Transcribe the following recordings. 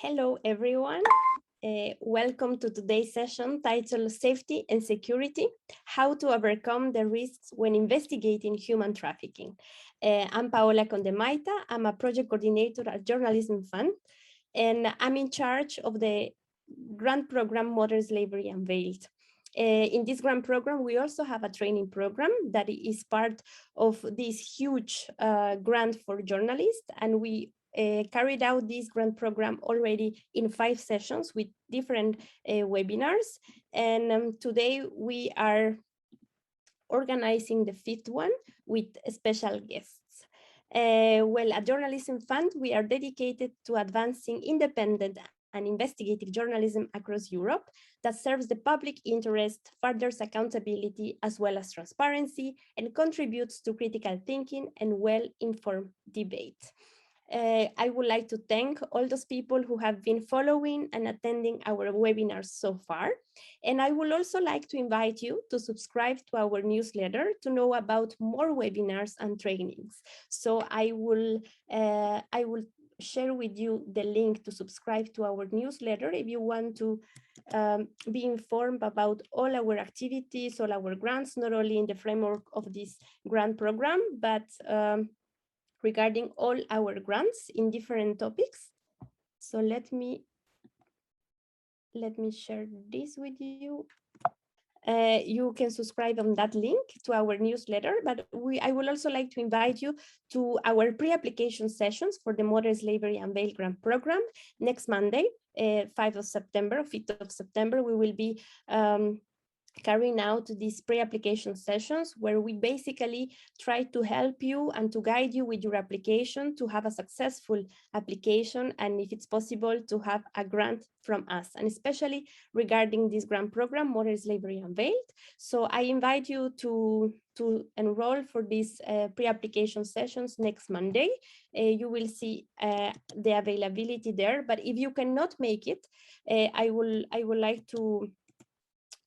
Hello, everyone. Welcome to today's session titled Safety and Security, How to Overcome the Risks when Investigating Human Trafficking. I'm Paola Condemayta. I'm a project coordinator at Journalism Fund, and I'm in charge of the grant program Modern Slavery Unveiled. In this grant program, we also have a training program that is part of this huge grant for journalists, and we carried out this grant program already in 5 sessions with different webinars. And today we are organizing the 5th one with special guests. Well, at Journalism Fund, we are dedicated to advancing independent and investigative journalism across Europe that serves the public interest, furthers accountability as well as transparency, and contributes to critical thinking and well-informed debate. I would like to thank all those people who have been following and attending our webinars so far. And I would also like to invite you to subscribe to our newsletter to know about more webinars and trainings. So I will share with you the link to subscribe to our newsletter if you want to be informed about all our activities, all our grants, not only in the framework of this grant program, but regarding all our grants in different topics. So let me share this with you. You can subscribe on that link to our newsletter, but I would also like to invite you to our pre-application sessions for the Modern Slavery Unveiled Grant Program next Monday, 5th of September. We will be carrying out these pre-application sessions where we basically try to help you and to guide you with your application to have a successful application, and if it's possible to have a grant from us, and especially regarding this grant program, Modern Slavery Unveiled. So I invite you to enroll for these pre-application sessions next Monday. You will see the availability there, but if you cannot make it, I would like to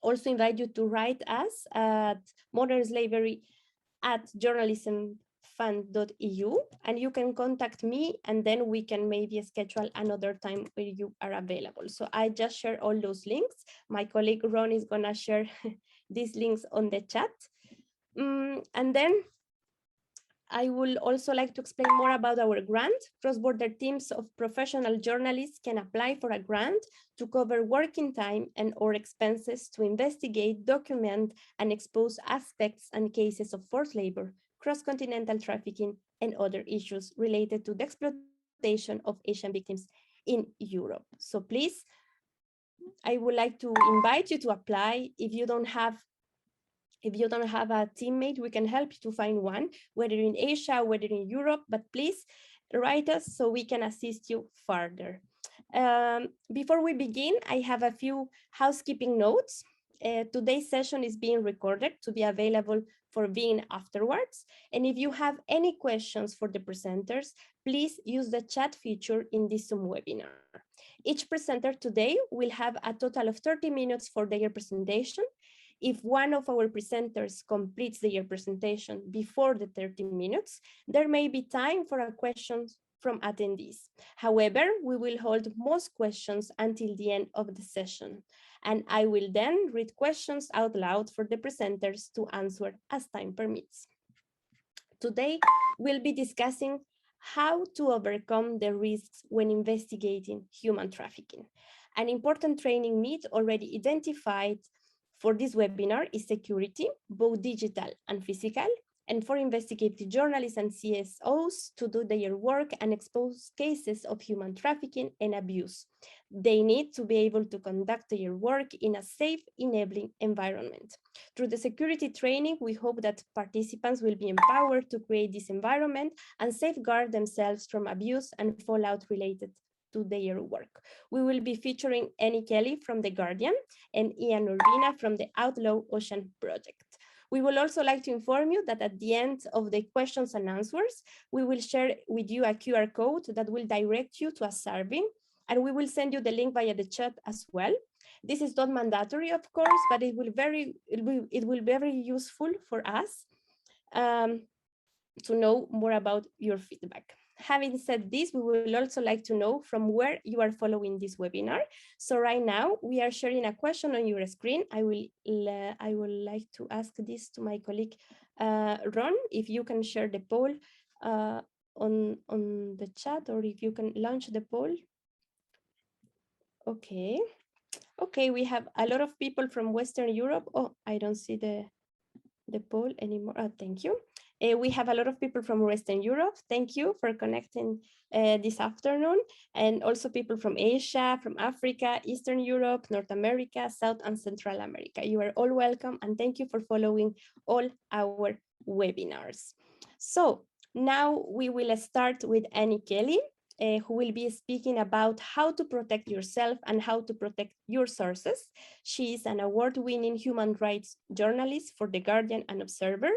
also invite you to write us at modernslavery@journalismfund.eu, and you can contact me, and then we can maybe schedule another time where you are available. So I just share all those links. My colleague Ron is gonna share these links on the chat. And then I will also like to explain more about our grant. Cross-border teams of professional journalists can apply for a grant to cover working time and or expenses to investigate, document, and expose aspects and cases of forced labor, cross-continental trafficking, and other issues related to the exploitation of Asian victims in Europe. So please, I would like to invite you to apply. If you don't have a teammate, we can help you to find one, whether in Asia, whether in Europe, but please write us so we can assist you further. Before we begin, I have a few housekeeping notes. Today's session is being recorded to be available for viewing afterwards. And if you have any questions for the presenters, please use the chat feature in this Zoom webinar. Each presenter today will have a total of 30 minutes for their presentation. If one of our presenters completes their presentation before the 30 minutes, there may be time for a question from attendees. However, we will hold most questions until the end of the session, and I will then read questions out loud for the presenters to answer as time permits. Today, we'll be discussing how to overcome the risks when investigating human trafficking. An important training need already identified for this webinar is security, both digital and physical, and for investigative journalists and CSOs to do their work and expose cases of human trafficking and abuse. They need to be able to conduct their work in a safe, enabling environment. Through the security training, we hope that participants will be empowered to create this environment and safeguard themselves from abuse and fallout related to their work. We will be featuring Annie Kelly from The Guardian and Ian Urbina from the Outlaw Ocean Project. We will also like to inform you that at the end of the questions and answers, we will share with you a QR code that will direct you to a survey, and we will send you the link via the chat as well. This is not mandatory, of course, but it will be very useful for us to know more about your feedback. having said this, we would also like to know from where you are following this webinar. So right now we are sharing a question on your screen. I would like to ask this to my colleague Ron, if you can share the poll on the chat, or if you can launch the poll. Okay. Okay, we have a lot of people from Western Europe. Oh, I don't see the poll anymore. Oh, thank you. We have a lot of people from Western Europe. Thank you for connecting this afternoon. And also people from Asia, from Africa, Eastern Europe, North America, South and Central America. You are all welcome, and thank you for following all our webinars. So now we will start with Annie Kelly, who will be speaking about how to protect yourself and how to protect your sources. She is an award-winning human rights journalist for The Guardian and Observer.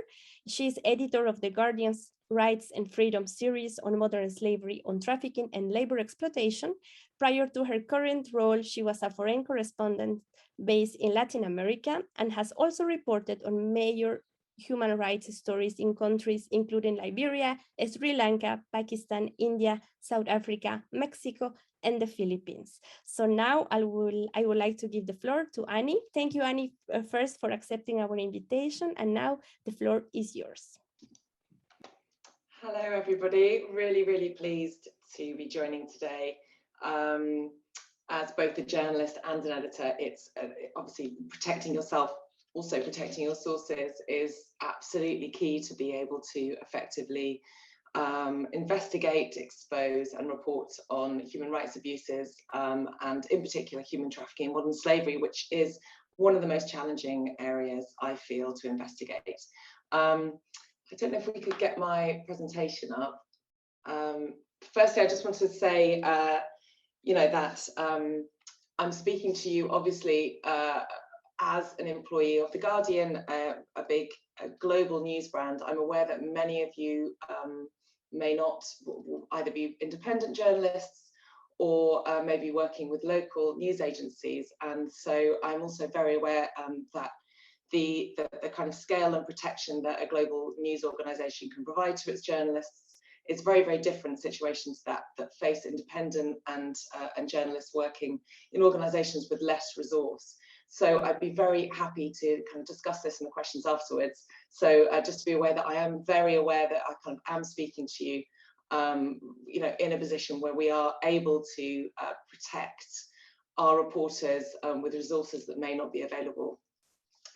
She is editor of The Guardian's Rights and Freedom series on modern slavery, on trafficking and labor exploitation. Prior to her current role, she was a foreign correspondent based in Latin America and has also reported on major human rights stories in countries including Liberia, Sri Lanka, Pakistan, India, South Africa, Mexico, and the Philippines. So now I would like to give the floor to Annie. Thank you, Annie, first for accepting our invitation, and now the floor is yours. Hello, everybody. Really, really pleased to be joining today. As both a journalist and an editor, it's obviously protecting yourself, also protecting your sources is absolutely key to be able to effectively investigate, expose and report on human rights abuses, and in particular human trafficking and modern slavery, which is one of the most challenging areas I feel to investigate. I don't know if we could get my presentation up. Firstly, I just want to say, you know, that I'm speaking to you obviously as an employee of The Guardian, a big global news brand. I'm aware that many of you may not either be independent journalists or maybe working with local news agencies. And so I'm also very aware that the kind of scale and protection that a global news organization can provide to its journalists is very, very different situations that face independent and journalists working in organizations with less resource. So I'd be very happy to kind of discuss this in the questions afterwards. So just to be aware that I am very aware that I kind of am speaking to you, you know, in a position where we are able to protect our reporters with resources that may not be available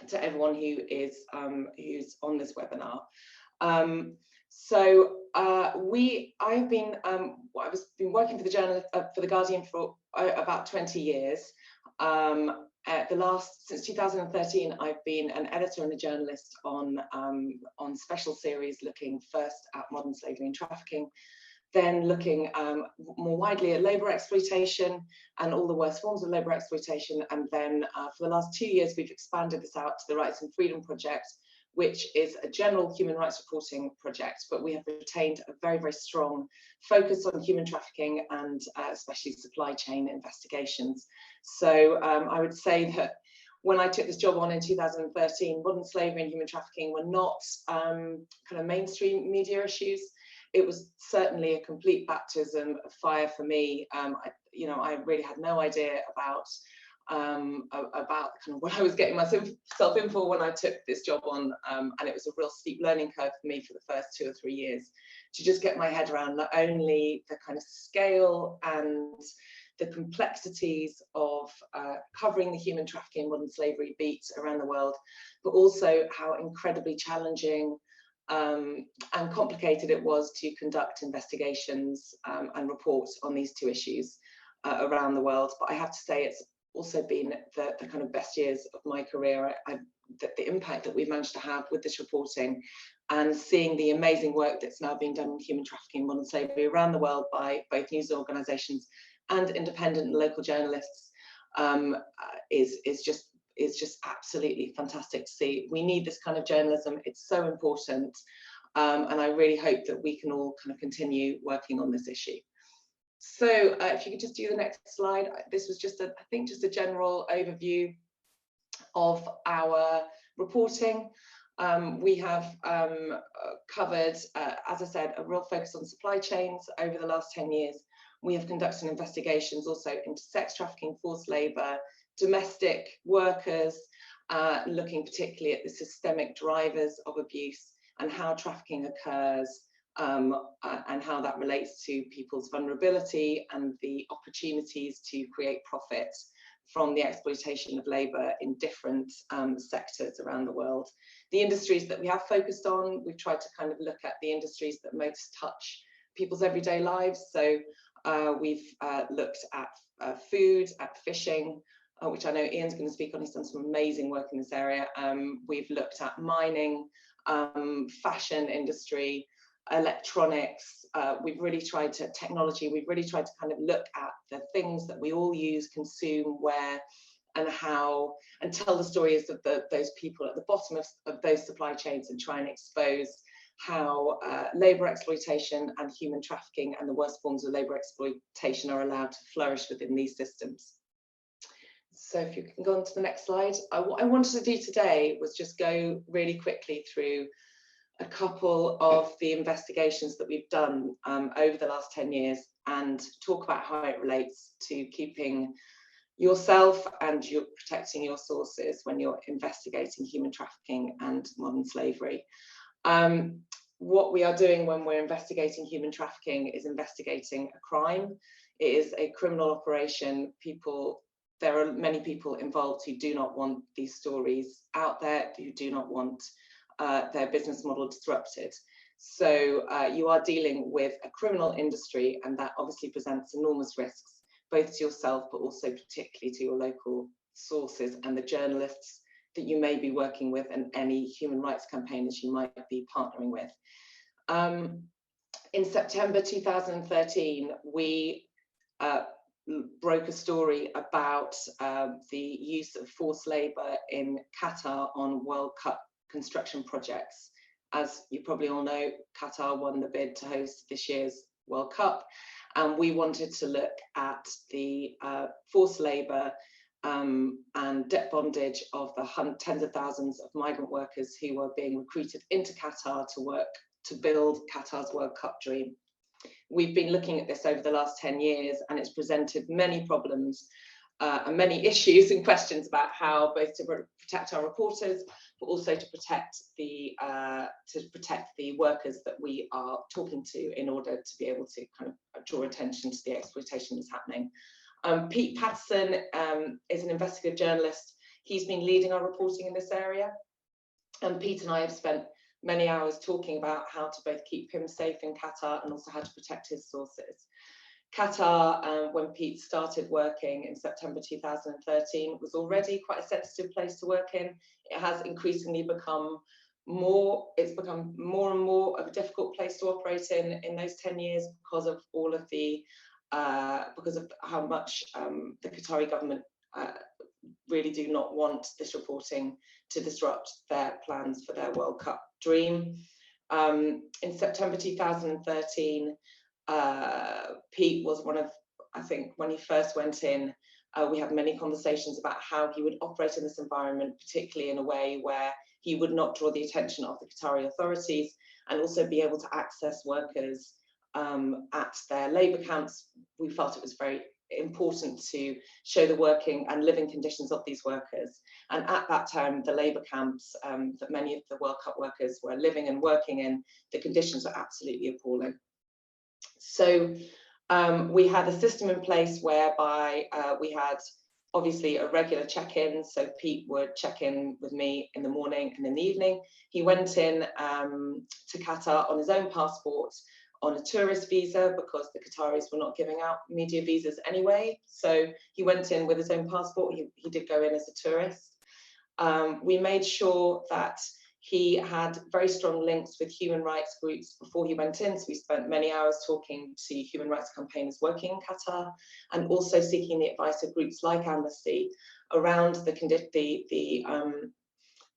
to everyone who is who's on this webinar. I've been working for the Guardian for about 20 years. Since 2013, I've been an editor and a journalist on special series looking first at modern slavery and trafficking, then looking more widely at labour exploitation and all the worst forms of labour exploitation. And then for the last 2 years, we've expanded this out to the Rights and Freedom Project, which is a general human rights reporting project, but we have retained a very, very strong focus on human trafficking and especially supply chain investigations. So I would say that when I took this job on in 2013, modern slavery and human trafficking were not kind of mainstream media issues. It was certainly a complete baptism of fire for me. I really had no idea about kind of what I was getting myself in for when I took this job on, and it was a real steep learning curve for me for the first 2 or 3 years to just get my head around not only the kind of scale and the complexities of covering the human trafficking and modern slavery beats around the world, but also how incredibly challenging and complicated it was to conduct investigations and reports on these two issues around the world. But I have to say it's also been the kind of best years of my career. The impact that we've managed to have with this reporting and seeing the amazing work that's now being done on human trafficking and modern slavery around the world by both news organisations and independent and local journalists is just absolutely fantastic to see. We need this kind of journalism. It's so important. And I really hope that we can all kind of continue working on this issue. So if you could just do the next slide. This was just, I think, just a general overview of our reporting. We have covered, as I said, a real focus on supply chains over the last 10 years. We have conducted investigations also into sex trafficking, forced labour, domestic workers, looking particularly at the systemic drivers of abuse and how trafficking occurs, and how that relates to people's vulnerability and the opportunities to create profit from the exploitation of labour in different sectors around the world. The industries that we have focused on, we've tried to kind of look at the industries that most touch people's everyday lives. So we've looked at food, at fishing, which I know Ian's going to speak on. He's done some amazing work in this area. We've looked at mining, fashion industry, electronics. We've really tried to technology. We've really tried to kind of look at the things that we all use, consume, wear, and how, and tell the stories of those people at the bottom of those supply chains, and try and expose how labour exploitation and human trafficking and the worst forms of labour exploitation are allowed to flourish within these systems. So if you can go on to the next slide. What I wanted to do today was just go really quickly through a couple of the investigations that we've done over the last 10 years and talk about how it relates to keeping yourself and you're protecting your sources when you're investigating human trafficking and modern slavery. What we are doing when we're investigating human trafficking is investigating a crime. It is a criminal operation. There are many people involved who do not want these stories out there, who do not want their business model disrupted. So you are dealing with a criminal industry, and that obviously presents enormous risks, both to yourself, but also particularly to your local sources and the journalists that you may be working with, and any human rights campaigners you might be partnering with. In September 2013, we broke a story about the use of forced labour in Qatar on World Cup construction projects. As you probably all know, Qatar won the bid to host this year's World Cup, and we wanted to look at the forced labour and debt bondage of the tens of thousands of migrant workers who were being recruited into Qatar to work to build Qatar's World Cup dream. We've been looking at this over the last 10 years, and it's presented many problems and many issues and questions about how both to protect our reporters, but also to protect the workers that we are talking to, in order to be able to kind of draw attention to the exploitation that's happening. Pete Patterson is an investigative journalist. He's been leading our reporting in this area, and Pete and I have spent many hours talking about how to both keep him safe in Qatar and also how to protect his sources. Qatar, when Pete started working in September 2013, was already quite a sensitive place to work in. It has increasingly become more and more of a difficult place to operate in those 10 years because of all of the because of how much the Qatari government really do not want this reporting to disrupt their plans for their World Cup dream. In September 2013, Pete was one of, I think, when he first went in, we had many conversations about how he would operate in this environment, particularly in a way where he would not draw the attention of the Qatari authorities, and also be able to access workers at their labour camps. We felt it was very important to show the working and living conditions of these workers. And at that time, the labour camps that many of the World Cup workers were living and working in, the conditions were absolutely appalling. So we had a system in place whereby we had obviously a regular check-in. So Pete would check in with me in the morning and in the evening. He went in to Qatar on his own passport, on a tourist visa, because the Qataris were not giving out media visas anyway. So he went in with his own passport. He did go in as a tourist. We made sure that he had very strong links with human rights groups before he went in. So we spent many hours talking to human rights campaigners working in Qatar, and also seeking the advice of groups like Amnesty around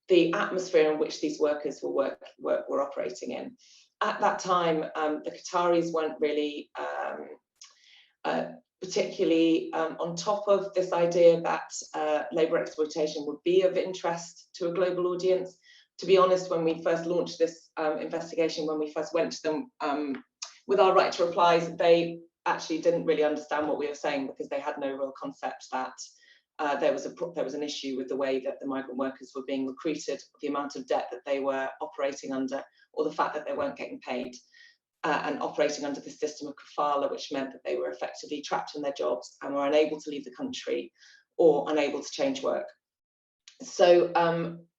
the atmosphere in which these workers were operating in. At that time, the Qataris weren't really particularly on top of this idea that labour exploitation would be of interest to a global audience. to be honest, when we first launched this investigation, when we first went to them with our right to replies, they actually didn't really understand what we were saying, because they had no real concept that there was an issue with the way that the migrant workers were being recruited, the amount of debt that they were operating under, or the fact that they weren't getting paid, and operating under the system of kafala, which meant that they were effectively trapped in their jobs and were unable to leave the country or unable to change work. So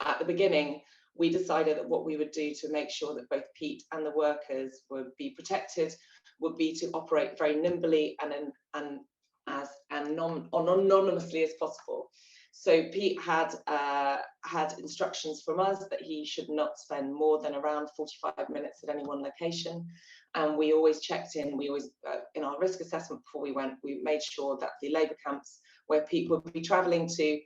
at the beginning, we decided that what we would do to make sure that both Pete and the workers would be protected would be to operate very nimbly and as anonymously as possible. So Pete had instructions from us that he should not spend more than around 45 minutes at any one location, and we always checked in. We always, in our risk assessment before we went, we made sure that the labour camps where Pete would be travelling to,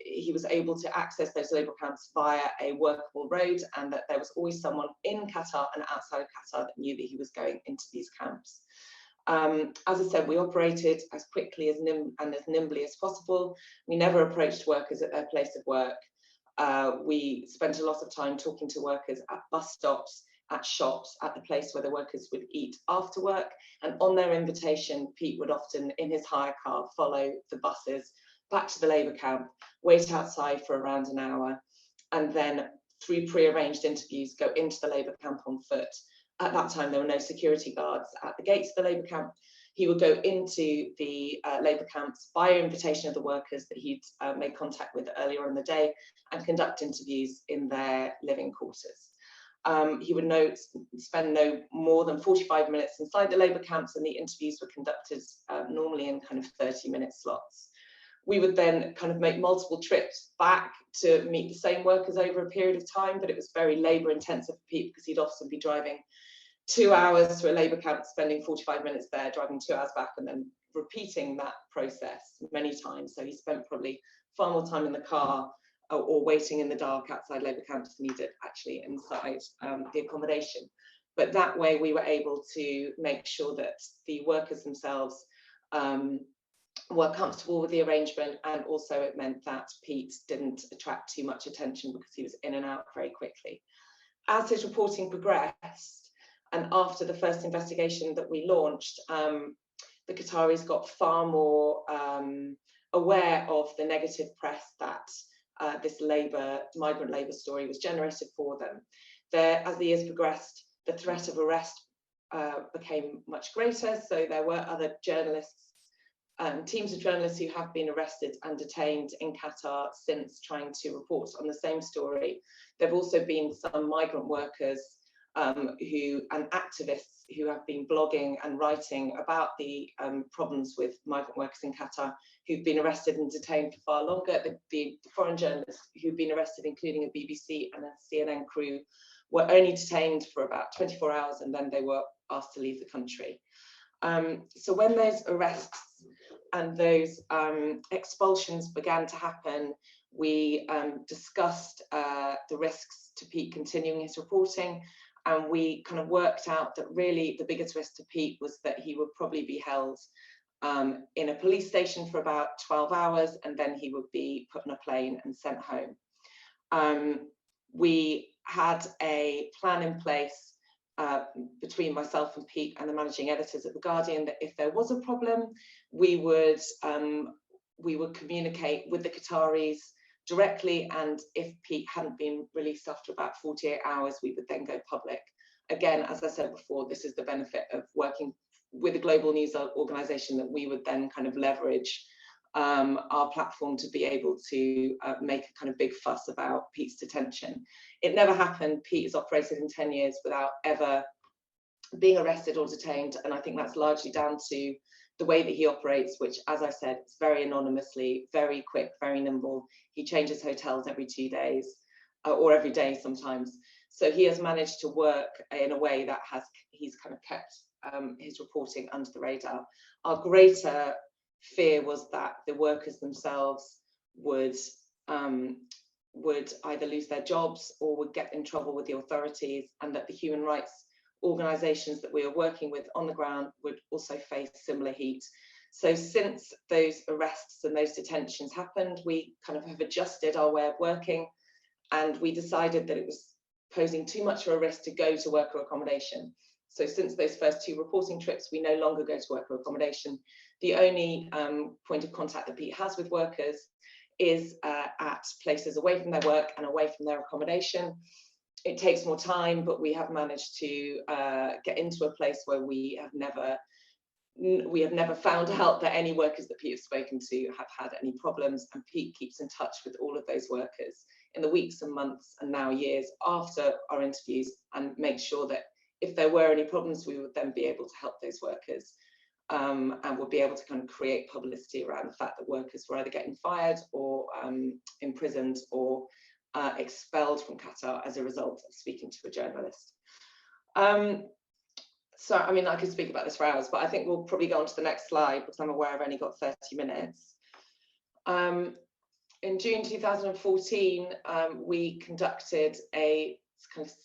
he was able to access those labour camps via a workable road, and that there was always someone in Qatar and outside of Qatar that knew that he was going into these camps. As I said, we operated as quickly and as nimbly as possible. We never approached workers at their place of work. We spent a lot of time talking to workers at bus stops, at shops, at the place where the workers would eat after work. And on their invitation, Pete would often, in his hire car, follow the buses back to the labour camp, wait outside for around an hour, and then through pre-arranged interviews, go into the labour camp on foot. At that time, there were no security guards at the gates of the labour camp. He would go into the labour camps by invitation of the workers that he'd made contact with earlier in the day, and conduct interviews in their living quarters. He would spend no more than 45 minutes inside the labour camps, and the interviews were conducted normally in kind of 30-minute slots. We would then kind of make multiple trips back to meet the same workers over a period of time, but it was very labour intensive for Pete, because he'd often be driving 2 hours to a labour camp, spending 45 minutes there, driving 2 hours back, and then repeating that process many times. So he spent probably far more time in the car or waiting in the dark outside labour camps than he did actually inside the accommodation. But that way we were able to make sure that the workers themselves were comfortable with the arrangement, and also it meant that Pete didn't attract too much attention because he was in and out very quickly. As his reporting progressed, and after the first investigation that we launched, the Qataris got far more aware of the negative press that this migrant labour story was generated for them. As the years progressed, the threat of arrest became much greater, so there were other journalists, teams of journalists who have been arrested and detained in Qatar since trying to report on the same story. There have also been some migrant workers and activists who have been blogging and writing about the problems with migrant workers in Qatar, who've been arrested and detained for far longer. The foreign journalists who've been arrested, including a BBC and a CNN crew, were only detained for about 24 hours, and then they were asked to leave the country. So when those arrests and those expulsions began to happen, we discussed the risks to Pete continuing his reporting, and we kind of worked out that really the biggest risk to Pete was that he would probably be held in a police station for about 12 hours, and then he would be put on a plane and sent home. We had a plan in place between myself and Pete and the managing editors at The Guardian that if there was a problem, we would communicate with the Qataris directly, and if Pete hadn't been released after about 48 hours, we would then go public. Again, as I said before, this is the benefit of working with a global news organisation, that we would then kind of leverage our platform to be able to make a kind of big fuss about Pete's detention. It never happened. Pete has operated in 10 years without ever being arrested or detained, and I think that's largely down to the way that he operates, which, as I said, is very anonymously, very quick, very nimble. He changes hotels every 2 days or every day sometimes. So he has managed to work in a way that he's kind of kept his reporting under the radar. Our greater fear was that the workers themselves would either lose their jobs or would get in trouble with the authorities, and that the human rights organisations that we are working with on the ground would also face similar heat. So since those arrests and those detentions happened, we kind of have adjusted our way of working, and we decided that it was posing too much of a risk to go to worker accommodation. So since those first 2 reporting trips, we no longer go to worker accommodation. The only point of contact that Pete has with workers is at places away from their work and away from their accommodation. It takes more time, but we have managed to get into a place where we have never found out that any workers that Pete has spoken to have had any problems, and Pete keeps in touch with all of those workers in the weeks and months and now years after our interviews, and make sure that if there were any problems, we would then be able to help those workers, and would be able to kind of create publicity around the fact that workers were either getting fired or imprisoned or expelled from Qatar as a result of speaking to a journalist. So, I mean, I could speak about this for hours, but I think we'll probably go on to the next slide because I'm aware I've only got 30 minutes. In June 2014, we conducted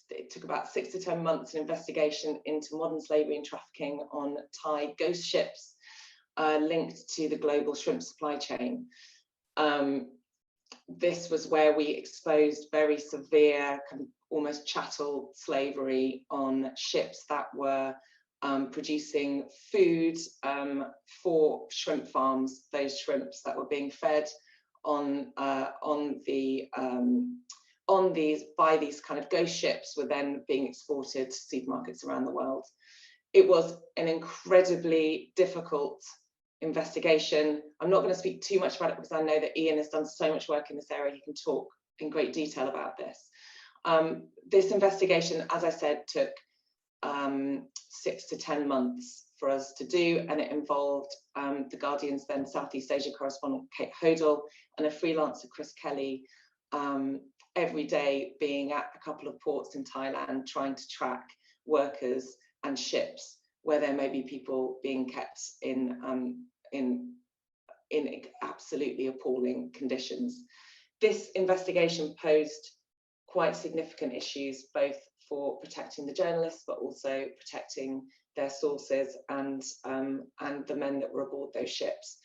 it took about 6 to 10 months, an investigation into modern slavery and trafficking on Thai ghost ships linked to the global shrimp supply chain. This was where we exposed very severe, kind of almost chattel slavery on ships that were producing food for shrimp farms, those shrimps that were being fed by these kind of ghost ships were then being exported to supermarkets around the world. It was an incredibly difficult investigation. I'm not going to speak too much about it because I know that Ian has done so much work in this area. He can talk in great detail about this. This investigation, as I said, took 6 to 10 months for us to do, and it involved the Guardian's then Southeast Asia correspondent Kate Hodel and a freelancer Chris Kelly, every day being at a couple of ports in Thailand trying to track workers and ships where there may be people being kept in absolutely appalling conditions. This investigation posed quite significant issues, both for protecting the journalists, but also protecting their sources and the men that were aboard those ships.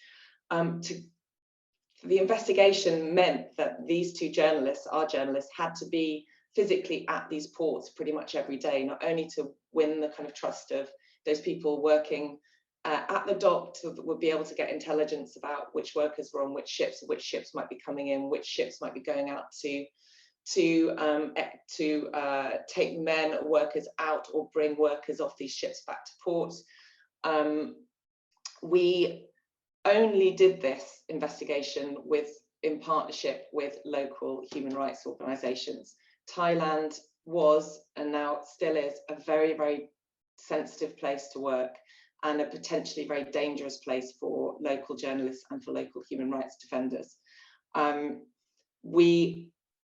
The investigation meant that these 2 journalists, our journalists, had to be physically at these ports pretty much every day, not only to win the kind of trust of those people working at the dock would be able to get intelligence about which workers were on which ships might be coming in, which ships might be going out to take men or workers out or bring workers off these ships back to port. We only did this investigation in partnership with local human rights organisations. Thailand was, and now still is, a very, very sensitive place to work and a potentially very dangerous place for local journalists and for local human rights defenders. We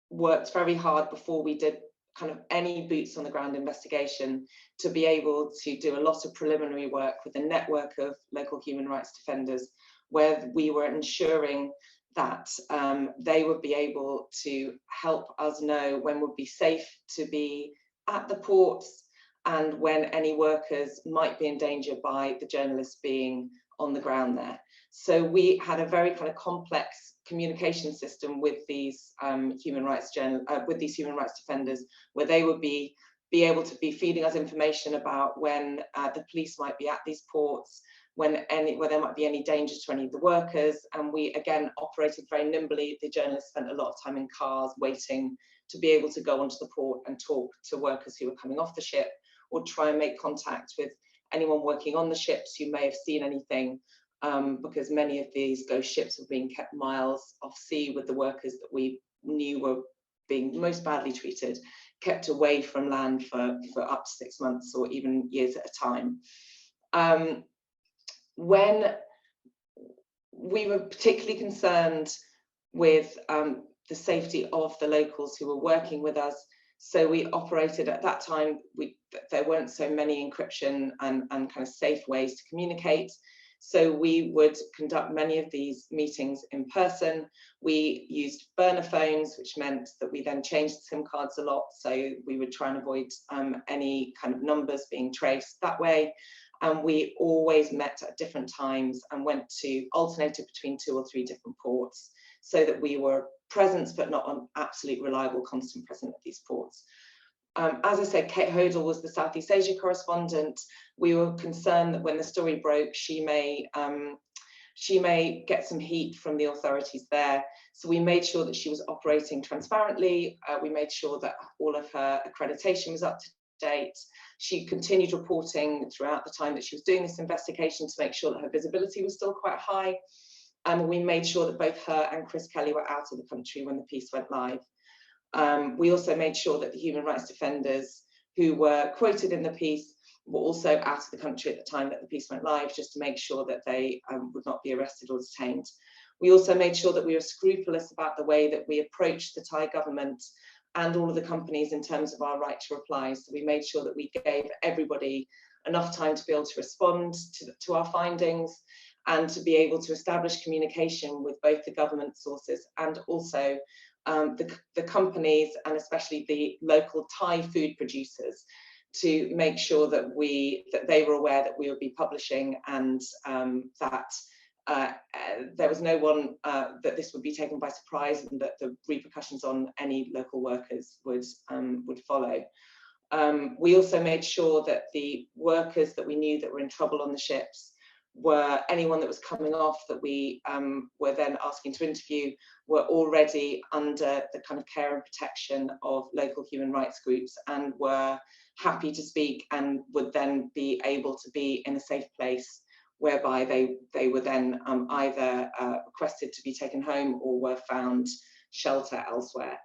worked very hard before we did kind of any boots on the ground investigation to be able to do a lot of preliminary work with a network of local human rights defenders, where we were ensuring that they would be able to help us know when would be safe to be at the ports and when any workers might be in danger by the journalists being on the ground there. So we had a very kind of complex communication system with these human rights defenders, where they would be able to be feeding us information about when the police might be at these ports, where there might be any danger to any of the workers. And we again operated very nimbly. The journalists spent a lot of time in cars waiting to be able to go onto the port and talk to workers who were coming off the ship, or try and make contact with anyone working on the ships who may have seen anything, because many of these ghost ships were being kept miles off sea with the workers that we knew were being most badly treated, kept away from land for up to 6 months or even years at a time. When we were particularly concerned with the safety of the locals who were working with us, so we operated at that time, there weren't so many encryption and kind of safe ways to communicate. So we would conduct many of these meetings in person. We used burner phones, which meant that we then changed SIM cards a lot. So we would try and avoid any kind of numbers being traced that way. And we always met at different times and alternated between 2 or 3 different ports. so that we were present, but not an absolute reliable constant presence at these ports. As I said, Kate Hodel was the Southeast Asia correspondent. We were concerned that when the story broke, she may get some heat from the authorities there. So we made sure that she was operating transparently. We made sure that all of her accreditation was up to date. She continued reporting throughout the time that she was doing this investigation to make sure that her visibility was still quite high. And we made sure that both her and Chris Kelly were out of the country when the piece went live. We also made sure that the human rights defenders who were quoted in the piece were also out of the country at the time that the piece went live, just to make sure that they would not be arrested or detained. We also made sure that we were scrupulous about the way that we approached the Thai government and all of the companies in terms of our right to reply. So we made sure that we gave everybody enough time to be able to respond to our findings and to be able to establish communication with both the government sources and also the companies, and especially the local Thai food producers, to make sure that they were aware that we would be publishing, and that there was no one that this would be taken by surprise, and that the repercussions on any local workers would follow. We also made sure that the workers that we knew that were in trouble on the ships were anyone that was coming off that we were then asking to interview were already under the kind of care and protection of local human rights groups and were happy to speak and would then be able to be in a safe place whereby they were then either requested to be taken home or were found shelter elsewhere.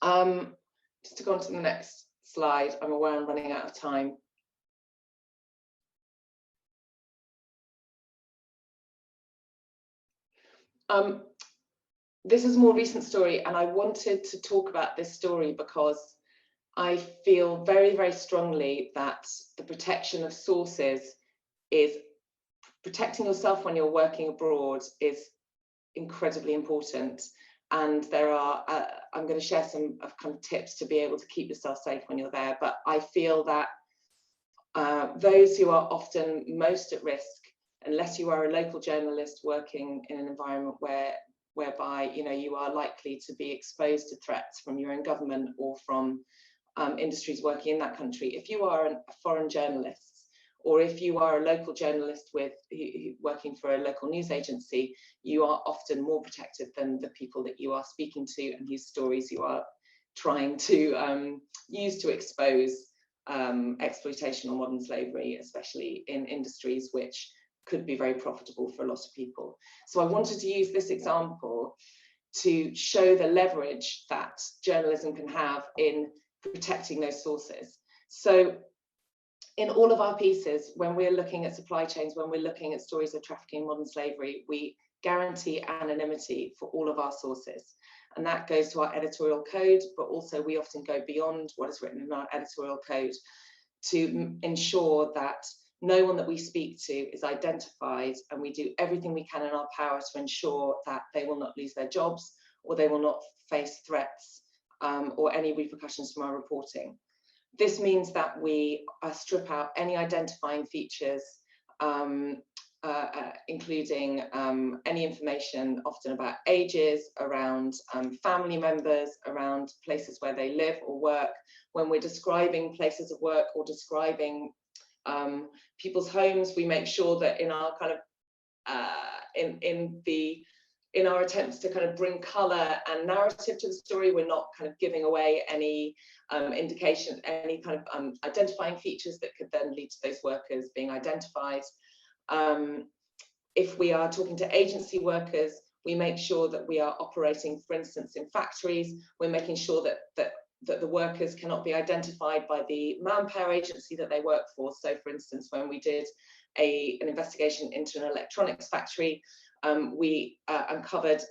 Just to go on to the next slide, I'm aware I'm running out of time. This is a more recent story, and I wanted to talk about this story because I feel very, very strongly that the protection of sources is protecting yourself when you're working abroad is incredibly important. And there are, I'm going to share some kind of tips to be able to keep yourself safe when you're there. But I feel that those who are often most at risk, unless you are a local journalist working in an environment whereby you are likely to be exposed to threats from your own government or from industries working in that country. If you are a foreign journalist, or if you are a local journalist working for a local news agency, you are often more protected than the people that you are speaking to and whose stories you are trying to use to expose exploitation or modern slavery, especially in industries which could be very profitable for a lot of people. So I wanted to use this example to show the leverage that journalism can have in protecting those sources. So in all of our pieces, when we're looking at supply chains, when we're looking at stories of trafficking and modern slavery, we guarantee anonymity for all of our sources. And that goes to our editorial code, but also we often go beyond what is written in our editorial code to ensure that no one that we speak to is identified, and we do everything we can in our power to ensure that they will not lose their jobs or they will not face threats or any repercussions from our reporting. This means that we strip out any identifying features, including any information often about ages, around family members, around places where they live or work. When we're describing places of work or describing people's homes, we make sure that in our kind of in our attempts to kind of bring colour and narrative to the story, we're not kind of giving away any indication, any kind of identifying features that could then lead to those workers being identified. If we are talking to agency workers, we make sure that we are operating, for instance, in factories. We're making sure that the workers cannot be identified by the manpower agency that they work for. So, for instance, when we did an investigation into an electronics factory, we uncovered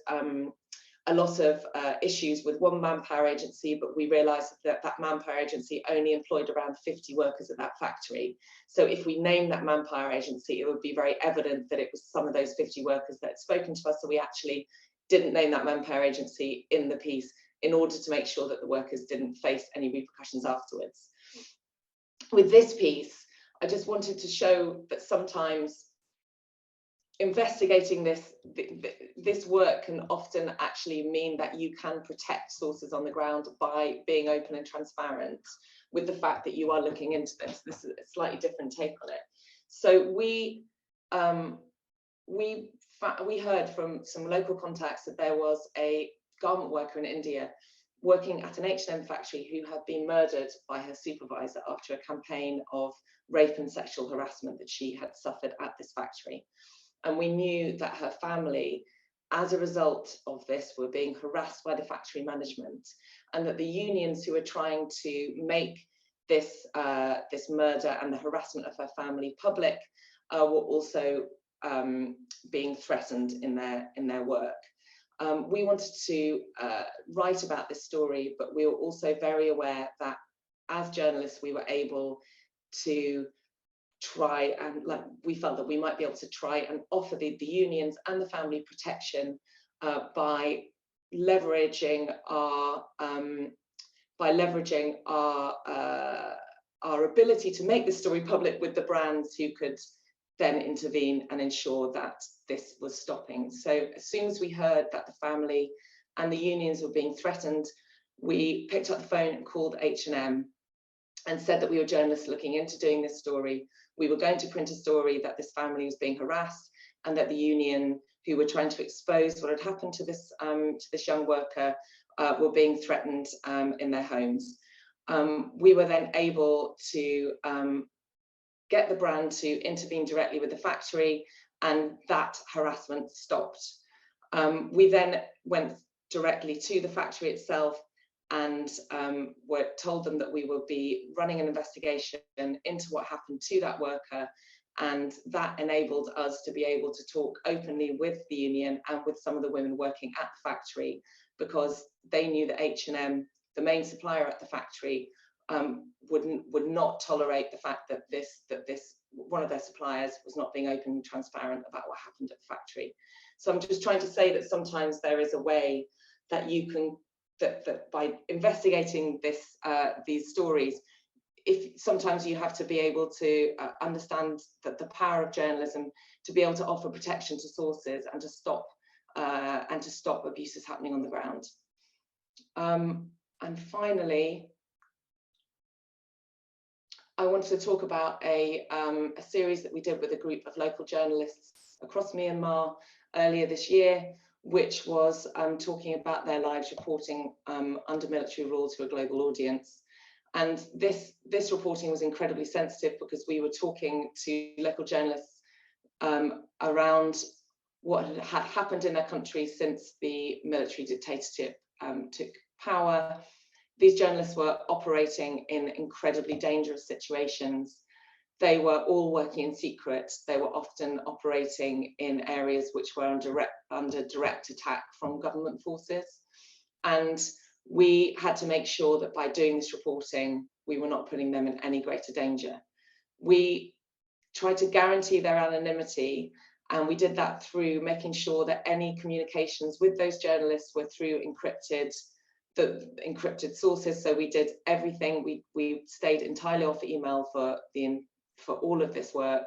a lot of issues with one manpower agency, but we realized that that manpower agency only employed around 50 workers at that factory. So if we named that manpower agency, it would be very evident that it was some of those 50 workers that had spoken to us. So we actually didn't name that manpower agency in the piece in order to make sure that the workers didn't face any repercussions afterwards. With this piece, I just wanted to show that sometimes investigating this work can often actually mean that you can protect sources on the ground by being open and transparent with the fact that you are looking into this. This is a slightly different take on it. So we heard from some local contacts that there was a garment worker in India working at an H&M factory who had been murdered by her supervisor after a campaign of rape and sexual harassment that she had suffered at this factory. And we knew that her family, as a result of this, were being harassed by the factory management, and that the unions who were trying to make this murder and the harassment of her family public were also being threatened in their work. We wanted to write about this story, but we were also very aware that as journalists we were able to try and, like, we felt that we might be able to try and offer the unions and the family protection by leveraging our ability to make this story public with the brands who could then intervene and ensure that this was stopping. So as soon as we heard that the family and the unions were being threatened, we picked up the phone and called H&M and said that we were journalists looking into doing this story. We were going to print a story that this family was being harassed and that the union who were trying to expose what had happened to this young worker were being threatened in their homes. We were then able to get the brand to intervene directly with the factory, and that harassment stopped. We then went directly to the factory itself and told them that we would be running an investigation into what happened to that worker, and that enabled us to be able to talk openly with the union and with some of the women working at the factory, because they knew that H&M, the main supplier at the factory, would not tolerate the fact that this one of their suppliers was not being open and transparent about what happened at the factory. So I'm just trying to say that sometimes there is a way that you can, that by investigating these stories, if sometimes you have to be able to understand that the power of journalism to be able to offer protection to sources and to stop abuses happening on the ground. And finally, I wanted to talk about a series that we did with a group of local journalists across Myanmar earlier this year, which was talking about their lives reporting under military rule to a global audience. And this reporting was incredibly sensitive because we were talking to local journalists around what had happened in their country since the military dictatorship took power. These journalists were operating in incredibly dangerous situations. They were all working in secret. They were often operating in areas which were under direct attack from government forces. And we had to make sure that by doing this reporting, we were not putting them in any greater danger. We tried to guarantee their anonymity, and we did that through making sure that any communications with those journalists were through encrypted sources. So we did everything. We stayed entirely off email for all of this work.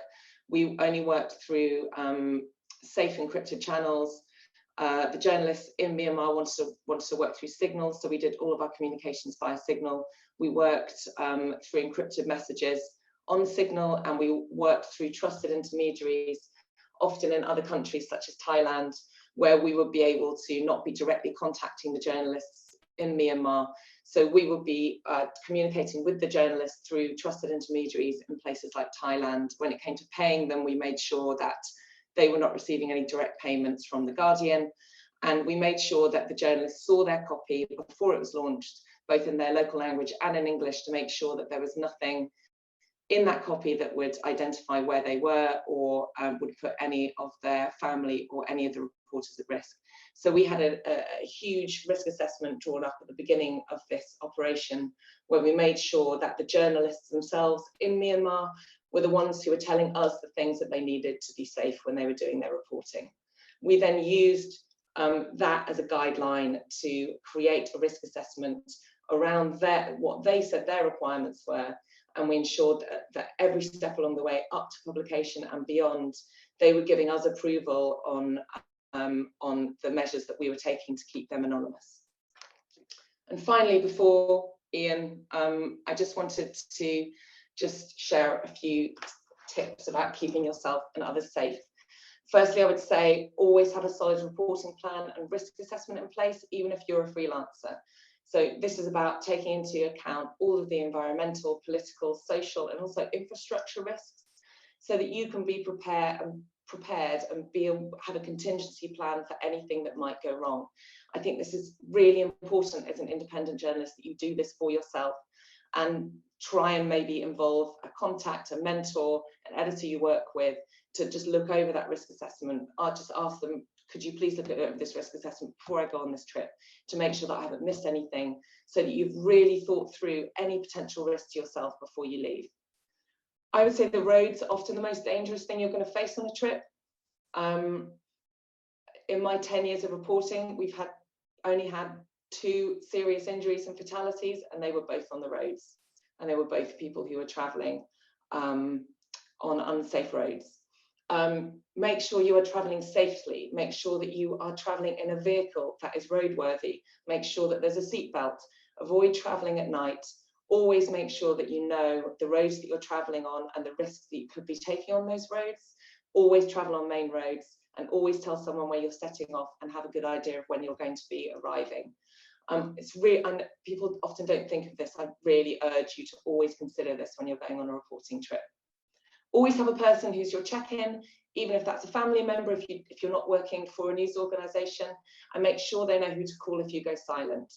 We only worked through safe encrypted channels. The journalists in Myanmar wanted to work through Signal, so we did all of our communications via Signal. We worked through encrypted messages on Signal, and we worked through trusted intermediaries, often in other countries such as Thailand, where we would be able to not be directly contacting the journalists in Myanmar. So we would be communicating with the journalists through trusted intermediaries in places like Thailand. When it came to paying them, we made sure that they were not receiving any direct payments from The Guardian. And we made sure that the journalists saw their copy before it was launched, both in their local language and in English, to make sure that there was nothing in that copy that would identify where they were or would put any of their family or any of the reporters at risk. So we had a huge risk assessment drawn up at the beginning of this operation, where we made sure that the journalists themselves in Myanmar were the ones who were telling us the things that they needed to be safe when they were doing their reporting. We then used that as a guideline to create a risk assessment around what they said their requirements were, and we ensured that every step along the way up to publication and beyond, they were giving us approval on the measures that we were taking to keep them anonymous. And finally, before Ian, I just wanted to share a few tips about keeping yourself and others safe. Firstly, I would say always have a solid reporting plan and risk assessment in place, even if you're a freelancer. So this is about taking into account all of the environmental, political, social, and also infrastructure risks, so that you can be prepared and have a contingency plan for anything that might go wrong. I think this is really important as an independent journalist, that you do this for yourself and try and maybe involve a contact, a mentor, an editor you work with, to just look over that risk assessment. I'll just ask them, could you please look over this risk assessment before I go on this trip, to make sure that I haven't missed anything, so that you've really thought through any potential risk to yourself before you leave. I would say the roads are often the most dangerous thing you're going to face on a trip. In my 10 years of reporting, we've only had 2 serious injuries and fatalities, and they were both on the roads, and they were both people who were traveling on unsafe roads. Make sure you are traveling safely. Make sure that you are traveling in a vehicle that is roadworthy. Make sure that there's a seatbelt. Avoid traveling at night. Always make sure that you know the roads that you're traveling on and the risks that you could be taking on those roads. Always travel on main roads, and always tell someone where you're setting off and have a good idea of when you're going to be arriving. It's really, and people often don't think of this. I really urge you to always consider this when you're going on a reporting trip. Always have a person who's your check-in, even if that's a family member, if you're not working for a news organisation, and make sure they know who to call if you go silent.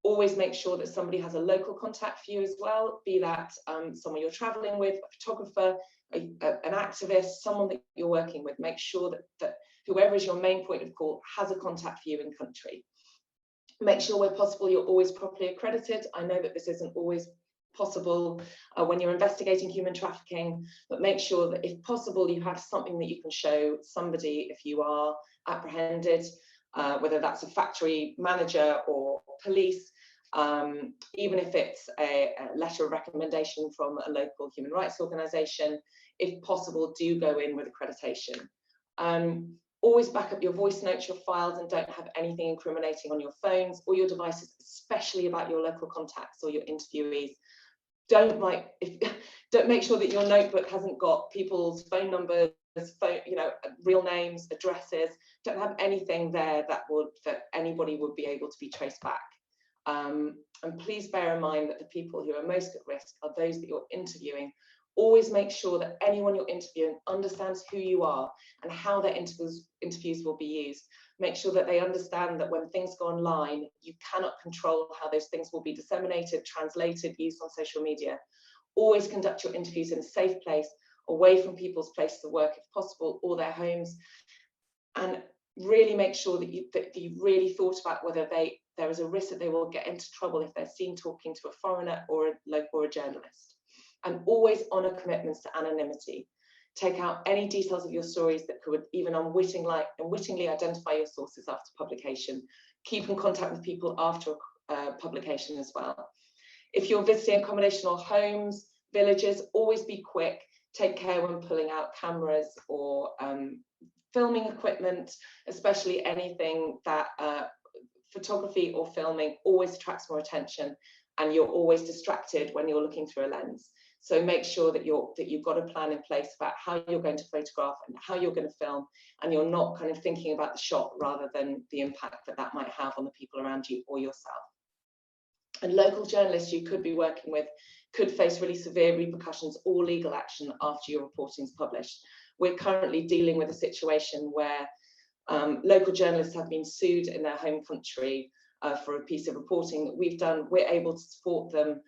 Always make sure that somebody has a local contact for you as well, be that someone you're traveling with, a photographer, an activist, someone that you're working with. Make sure that whoever is your main point of call has a contact for you in country. Make sure where possible you're always properly accredited. I know that this isn't always possible when you're investigating human trafficking, but make sure that if possible you have something that you can show somebody if you are apprehended, whether that's a factory manager or police, even if it's a letter of recommendation from a local human rights organisation. If possible, do go in with accreditation. Always back up your voice notes, your files, and don't have anything incriminating on your phones or your devices, especially about your local contacts or your interviewees. Don't make sure that your notebook hasn't got people's phone numbers, real names, addresses. Don't have anything there that anybody would be able to be traced back. And please bear in mind that the people who are most at risk are those that you're interviewing. Always make sure that anyone you're interviewing understands who you are and how their interviews will be used. Make sure that they understand that when things go online, you cannot control how those things will be disseminated, translated, used on social media. Always conduct your interviews in a safe place, away from people's places of work if possible, or their homes. And really make sure that you really thought about whether there is a risk that they will get into trouble if they're seen talking to a foreigner or a journalist. And always honour commitments to anonymity. Take out any details of your stories that could even unwittingly identify your sources after publication. Keep in contact with people after publication as well. If you're visiting accommodation or homes, villages, always be quick. Take care when pulling out cameras or filming equipment, especially anything that photography or filming always attracts more attention, and you're always distracted when you're looking through a lens. So make sure that you've got a plan in place about how you're going to photograph and how you're going to film, and you're not kind of thinking about the shot rather than the impact that might have on the people around you or yourself. And local journalists you could be working with could face really severe repercussions or legal action after your reporting is published. We're currently dealing with a situation where local journalists have been sued in their home country for a piece of reporting that we've done. We're able to support them,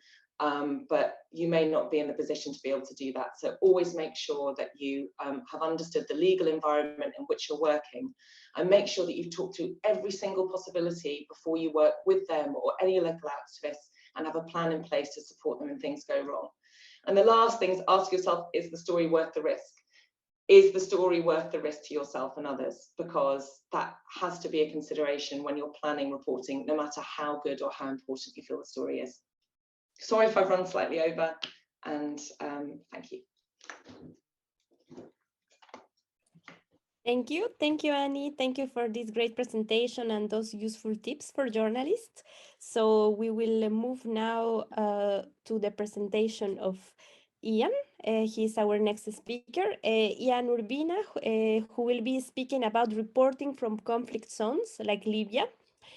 but you may not be in the position to be able to do that. So always make sure that you have understood the legal environment in which you're working, and make sure that you've talked through every single possibility before you work with them or any local activists, and have a plan in place to support them when things go wrong. And the last thing is ask yourself, is the story worth the risk? Is the story worth the risk to yourself and others? Because that has to be a consideration when you're planning reporting, no matter how good or how important you feel the story is. Sorry if I've run slightly over, and thank you. Thank you, Annie. Thank you for this great presentation and those useful tips for journalists. So we will move now to the presentation of Ian. He's our next speaker, Ian Urbina, who will be speaking about reporting from conflict zones like Libya.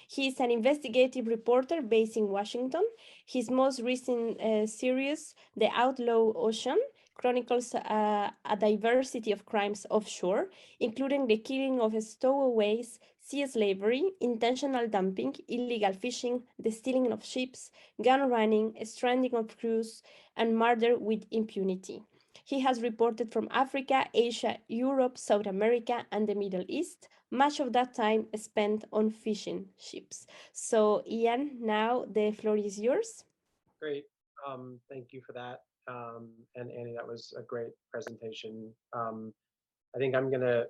He is an investigative reporter based in Washington. His most recent series, The Outlaw Ocean, chronicles a diversity of crimes offshore, including the killing of stowaways, sea slavery, intentional dumping, illegal fishing, the stealing of ships, gun running, stranding of crews, and murder with impunity. He has reported from Africa, Asia, Europe, South America, and the Middle East, much of that time spent on fishing ships. So, Ian, now the floor is yours. Great. Thank you for that. And Annie, that was a great presentation. I think I'm going to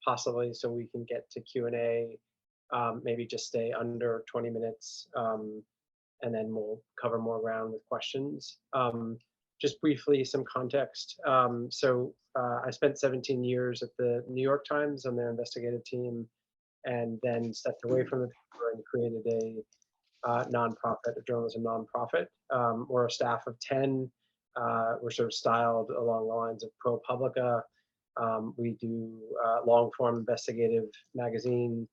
possibly, so we can get to Q&A, maybe just stay under 20 minutes, and then we'll cover more ground with questions. Just briefly, some context. I spent 17 years at the New York Times on their investigative team, and then stepped away from the paper and created a nonprofit, a journalism nonprofit. We're a staff of 10. We're sort of styled along the lines of ProPublica. We do long-form investigative magazine,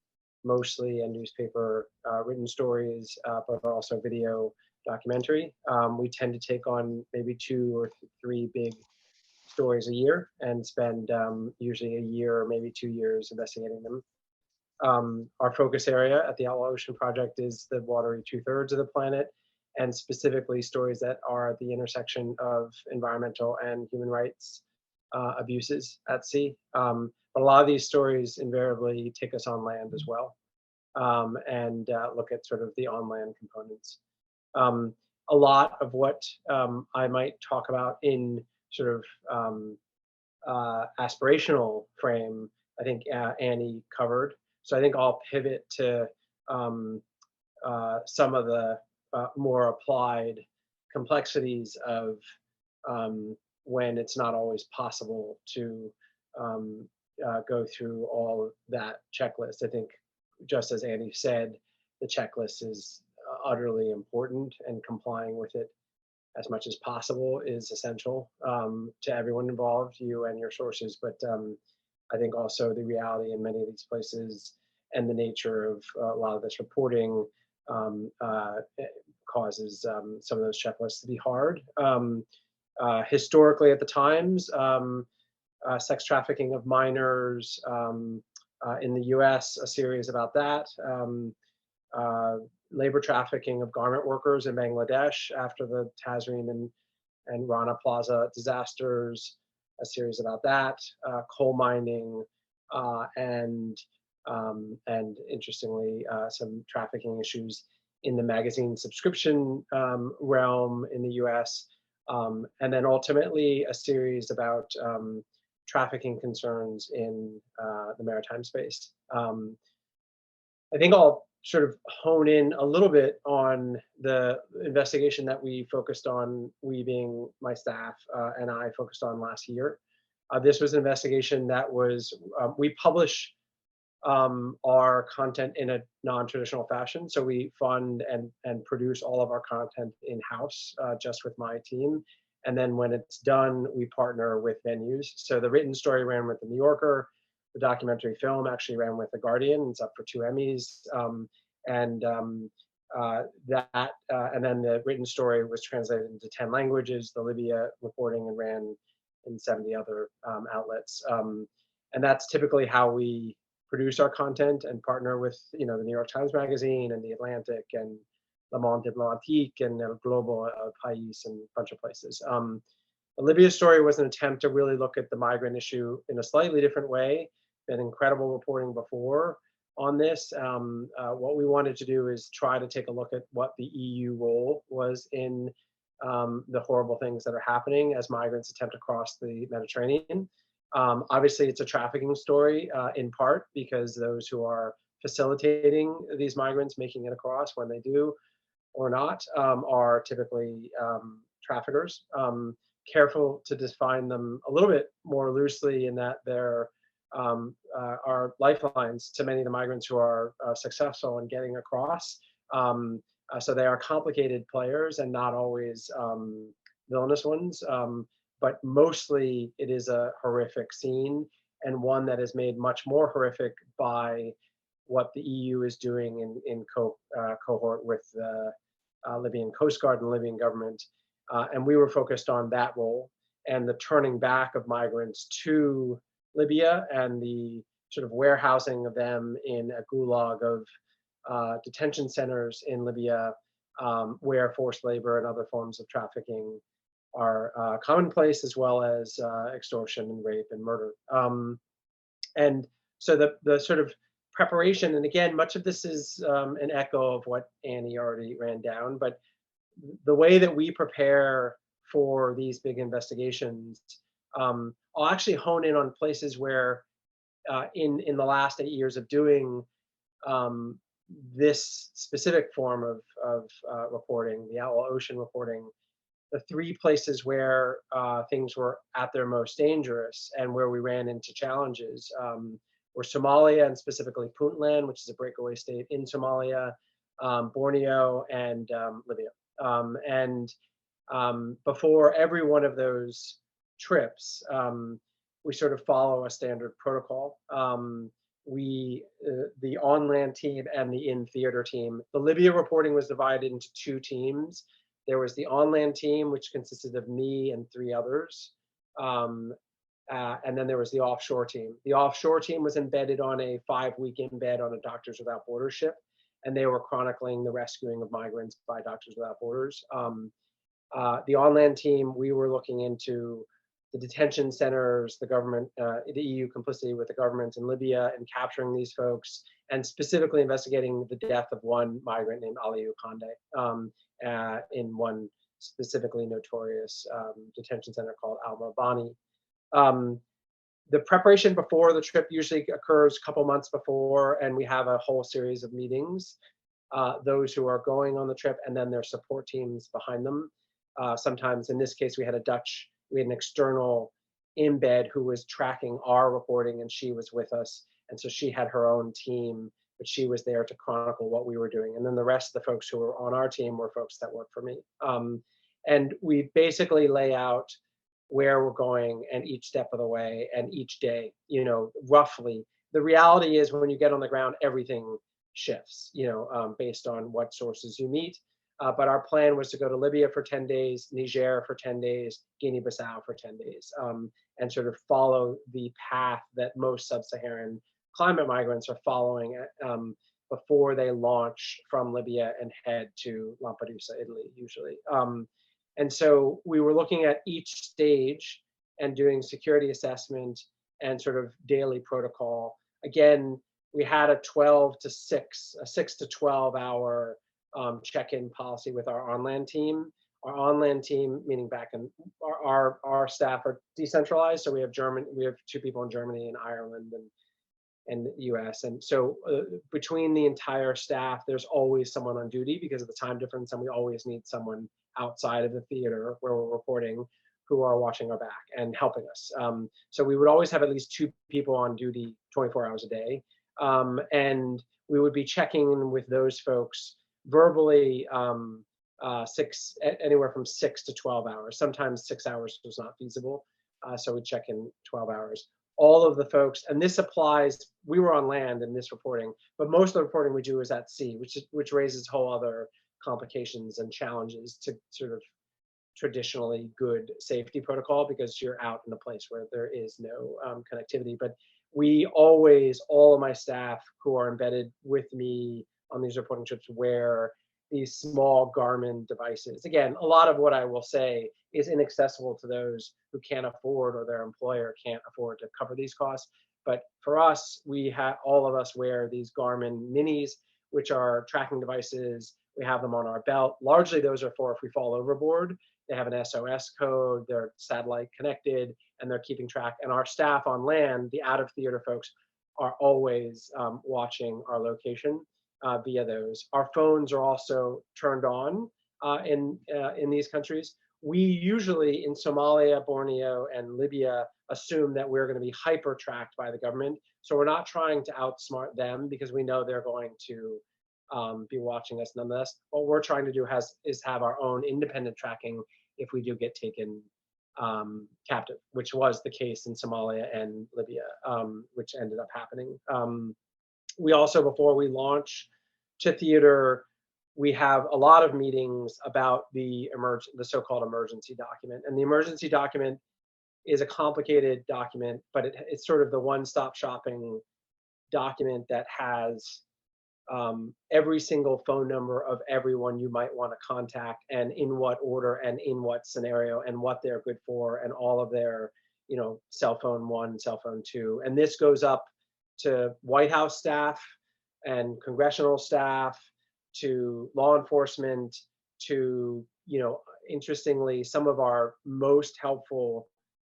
mostly, and newspaper written stories, but also video documentary. We tend to take on maybe 2 or 3 big stories a year and spend usually a year or maybe 2 years investigating them. Our focus area at the Outlaw Ocean Project is the watery 2/3 of the planet, and specifically stories that are at the intersection of environmental and human rights abuses at sea. But a lot of these stories invariably take us on land as well, and look at sort of the on-land components. A lot of what I might talk about in sort of aspirational frame, I think Annie covered. So I think I'll pivot to some of the more applied complexities of when it's not always possible to go through all of that checklist. I think, just as Annie said, the checklist is utterly important, and complying with it as much as possible is essential to everyone involved, you and your sources. But I think also the reality in many of these places and the nature of a lot of this reporting causes some of those checklists to be hard. Historically at the Times, sex trafficking of minors in the US, a series about that. Labor trafficking of garment workers in Bangladesh after the Tazreen and Rana Plaza disasters, a series about that. Coal mining, and interestingly, some trafficking issues in the magazine subscription realm in the US. And then ultimately a series about trafficking concerns in the maritime space. I think I'll sort of hone in a little bit on the investigation that we focused on, we being my staff and I focused on last year. This was an investigation that was, we publish our content in a non-traditional fashion. So we fund and produce all of our content in-house, just with my team. And then when it's done, we partner with venues. So the written story ran with the New Yorker. The documentary film actually ran with The Guardian. It's up for 2 Emmys. And then the written story was translated into 10 languages. The Libya reporting and ran in 70 other outlets. And that's typically how we produce our content and partner with, the New York Times Magazine and The Atlantic and Le Monde Diplomatique and El Globo, El País, and a bunch of places. The Libya story was an attempt to really look at the migrant issue in a slightly different way than incredible reporting before on this. What we wanted to do is try to take a look at what the EU role was in the horrible things that are happening as migrants attempt to cross the Mediterranean. Obviously, it's a trafficking story in part because those who are facilitating these migrants making it across, when they do or not, are typically traffickers. Careful to define them a little bit more loosely in that they're are lifelines to many of the migrants who are successful in getting across. So they are complicated players and not always villainous ones, but mostly it is a horrific scene, and one that is made much more horrific by what the EU is doing in cohort with the Libyan Coast Guard and the Libyan government. And we were focused on that role and the turning back of migrants to Libya and the sort of warehousing of them in a gulag of detention centers in Libya, where forced labor and other forms of trafficking are commonplace, as well as extortion and rape and murder. And so the sort of preparation, and again, much of this is an echo of what Annie already ran down, but the way that we prepare for these big investigations, I'll actually hone in on places where in the last 8 years of doing this specific form of reporting, the Outlaw Ocean reporting, the 3 places where things were at their most dangerous and where we ran into challenges were Somalia, and specifically Puntland, which is a breakaway state in Somalia, Borneo, and Libya. Before every one of those trips, we sort of follow a standard protocol. The on-land team and the in-theater team. The Libya reporting was divided into 2 teams. There was the on-land team, which consisted of me and 3 others. And then there was the offshore team. The offshore team was embedded on a 5-week embed on a Doctors Without Borders ship, and they were chronicling the rescuing of migrants by Doctors Without Borders. The on-land team, we were looking into the detention centers, the government, the EU complicity with the government in Libya and capturing these folks, and specifically investigating the death of one migrant named Aliou Conde in one specifically notorious detention center called Al-Mabani. The preparation before the trip usually occurs a couple months before, and we have a whole series of meetings, those who are going on the trip, and then their support teams behind them. Sometimes, in this case, we had an external embed who was tracking our reporting, and she was with us. And so she had her own team, but she was there to chronicle what we were doing. And then the rest of the folks who were on our team were folks that worked for me. And we basically lay out where we're going and each step of the way and each day, roughly. The reality is when you get on the ground, everything shifts, based on what sources you meet. But our plan was to go to Libya for 10 days, Niger for 10 days, Guinea-Bissau for 10 days, and sort of follow the path that most sub-Saharan climate migrants are following before they launch from Libya and head to Lampedusa, Italy, usually. And so we were looking at each stage and doing security assessment and sort of daily protocol. Again, we had a 6 to 12 hour check-in policy with our on-land team. Our on-land team, meaning back in our staff are decentralized. So we have 2 people in Germany and Ireland and the US. And so between the entire staff, there's always someone on duty because of the time difference. And we always need someone outside of the theater where we're reporting who are watching our back and helping us. So we would always have at least 2 people on duty 24 hours a day. And we would be checking in with those folks verbally anywhere from 6 to 12 hours. Sometimes 6 hours was not feasible. So we check in 12 hours. All of the folks, and this applies, we were on land in this reporting, but most of the reporting we do is at sea, which raises whole other complications and challenges to sort of traditionally good safety protocol because you're out in a place where there is no connectivity. But we always, all of my staff who are embedded with me on these reporting trips wear these small Garmin devices. Again, a lot of what I will say is inaccessible to those who can't afford or their employer can't afford to cover these costs. But for us, all of us wear these Garmin minis, which are tracking devices. We have them on our belt. Largely those are for if we fall overboard. They have an SOS code, they're satellite connected, and they're keeping track. And our staff on land, the out of theater folks, are always watching our location via those. Our phones are also turned on in these countries. we usually in Somalia, Borneo, and Libya assume that we're going to be hyper tracked by the government. So we're not trying to outsmart them because we know they're going to be watching us nonetheless. What we're trying to do is have our own independent tracking if we do get taken captive, which was the case in Somalia and Libya, which ended up happening. We also, before we launch to theater, we have a lot of meetings about the so-called emergency document. And the emergency document is a complicated document, but it's sort of the one-stop shopping document that has every single phone number of everyone you might want to contact, and in what order and in what scenario and what they're good for, and all of their, cell phone 1, cell phone 2. And this goes up to White House staff and congressional staff, to law enforcement, to, interestingly, some of our most helpful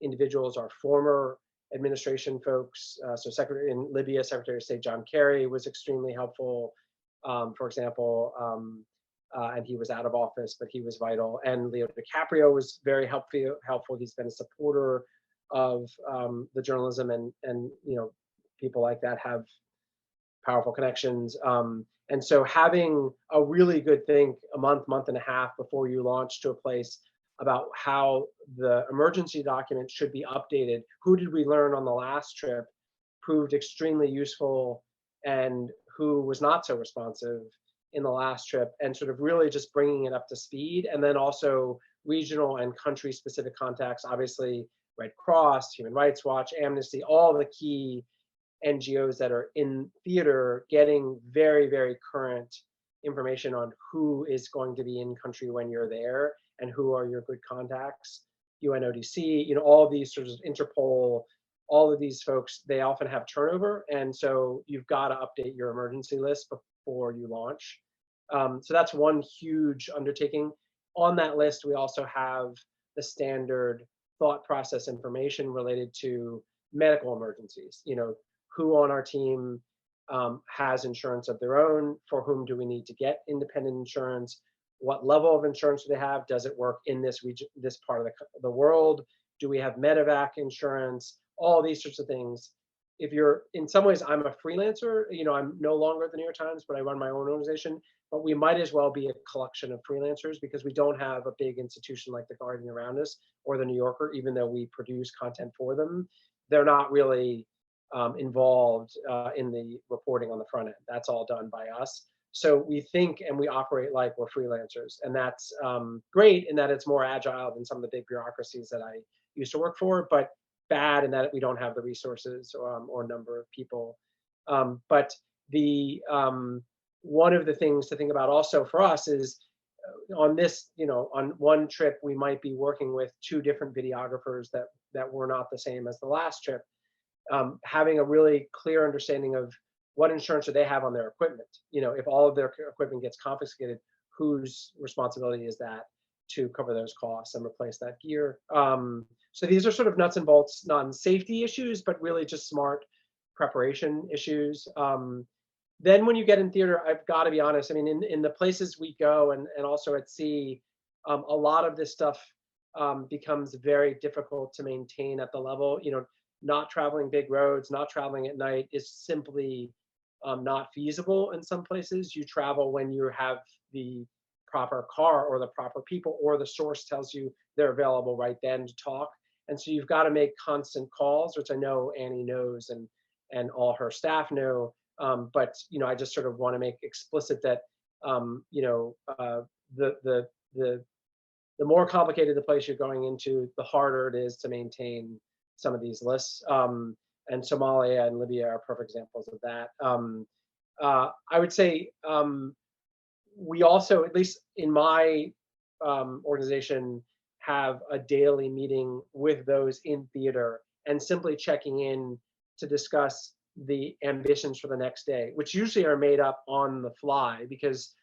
individuals are former administration folks. So Secretary in Libya, Secretary of State John Kerry was extremely helpful, for example, and he was out of office, but he was vital. And Leo DiCaprio was very helpful. He's been a supporter of the journalism, and people like that have powerful connections. And so having a really good think a month and a half before you launch to a place about how the emergency document should be updated. Who did we learn on the last trip proved extremely useful, and who was not so responsive in the last trip, and sort of really just bringing it up to speed. And then also regional and country specific contacts, obviously Red Cross, Human Rights Watch, Amnesty, all the key NGOs that are in theater, getting very, very current information on who is going to be in country when you're there, and who are your good contacts. UNODC, all of these sorts of Interpol, all of these folks, they often have turnover. And so you've got to update your emergency list before you launch. So that's one huge undertaking. On that list, we also have the standard thought process information related to medical emergencies. Who on our team has insurance of their own? For whom do we need to get independent insurance? What level of insurance do they have? Does it work in this region, this part of the world? Do we have medevac insurance? All these sorts of things. If you're, in some ways, I'm a freelancer, I'm no longer at the New York Times, but I run my own organization, but we might as well be a collection of freelancers, because we don't have a big institution like The Guardian around us, or The New Yorker, even though we produce content for them. They're not really involved in the reporting on the front end. That's all done by us. So we think and we operate like we're freelancers, and that's great in that it's more agile than some of the big bureaucracies that I used to work for, but bad in that we don't have the resources or number of people. But the one of the things to think about also for us is on this, on one trip we might be working with 2 different videographers that were not the same as the last trip. Having a really clear understanding of what insurance do they have on their equipment. If all of their equipment gets confiscated, whose responsibility is that to cover those costs and replace that gear? So these are sort of nuts and bolts, non-safety issues, but really just smart preparation issues. Then when you get in theater, I've got to be honest, in the places we go and also at sea, a lot of this stuff becomes very difficult to maintain at the level. Not traveling big roads, not traveling at night is simply not feasible in some places. You travel when you have the proper car or the proper people, or the source tells you they're available right then to talk. And so you've got to make constant calls, which I know Annie knows and all her staff know. But I just sort of want to make explicit that the more complicated the place you're going into, the harder it is to maintain some of these lists. And Somalia and Libya are perfect examples of that. I would say we also, at least in my organization, have a daily meeting with those in theater and simply checking in to discuss the ambitions for the next day, which usually are made up on the fly because,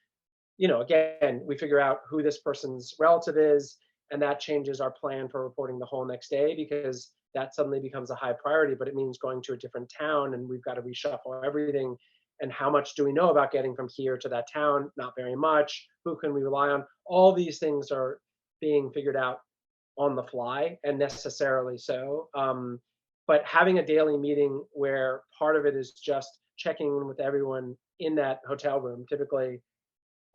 again, we figure out who this person's relative is, and that changes our plan for reporting the whole next day, because that suddenly becomes a high priority, but it means going to a different town and we've got to reshuffle everything. And how much do we know about getting from here to that town? Not very much. Who can we rely on? All these things are being figured out on the fly, and necessarily so. But having a daily meeting where part of it is just checking in with everyone in that hotel room, typically,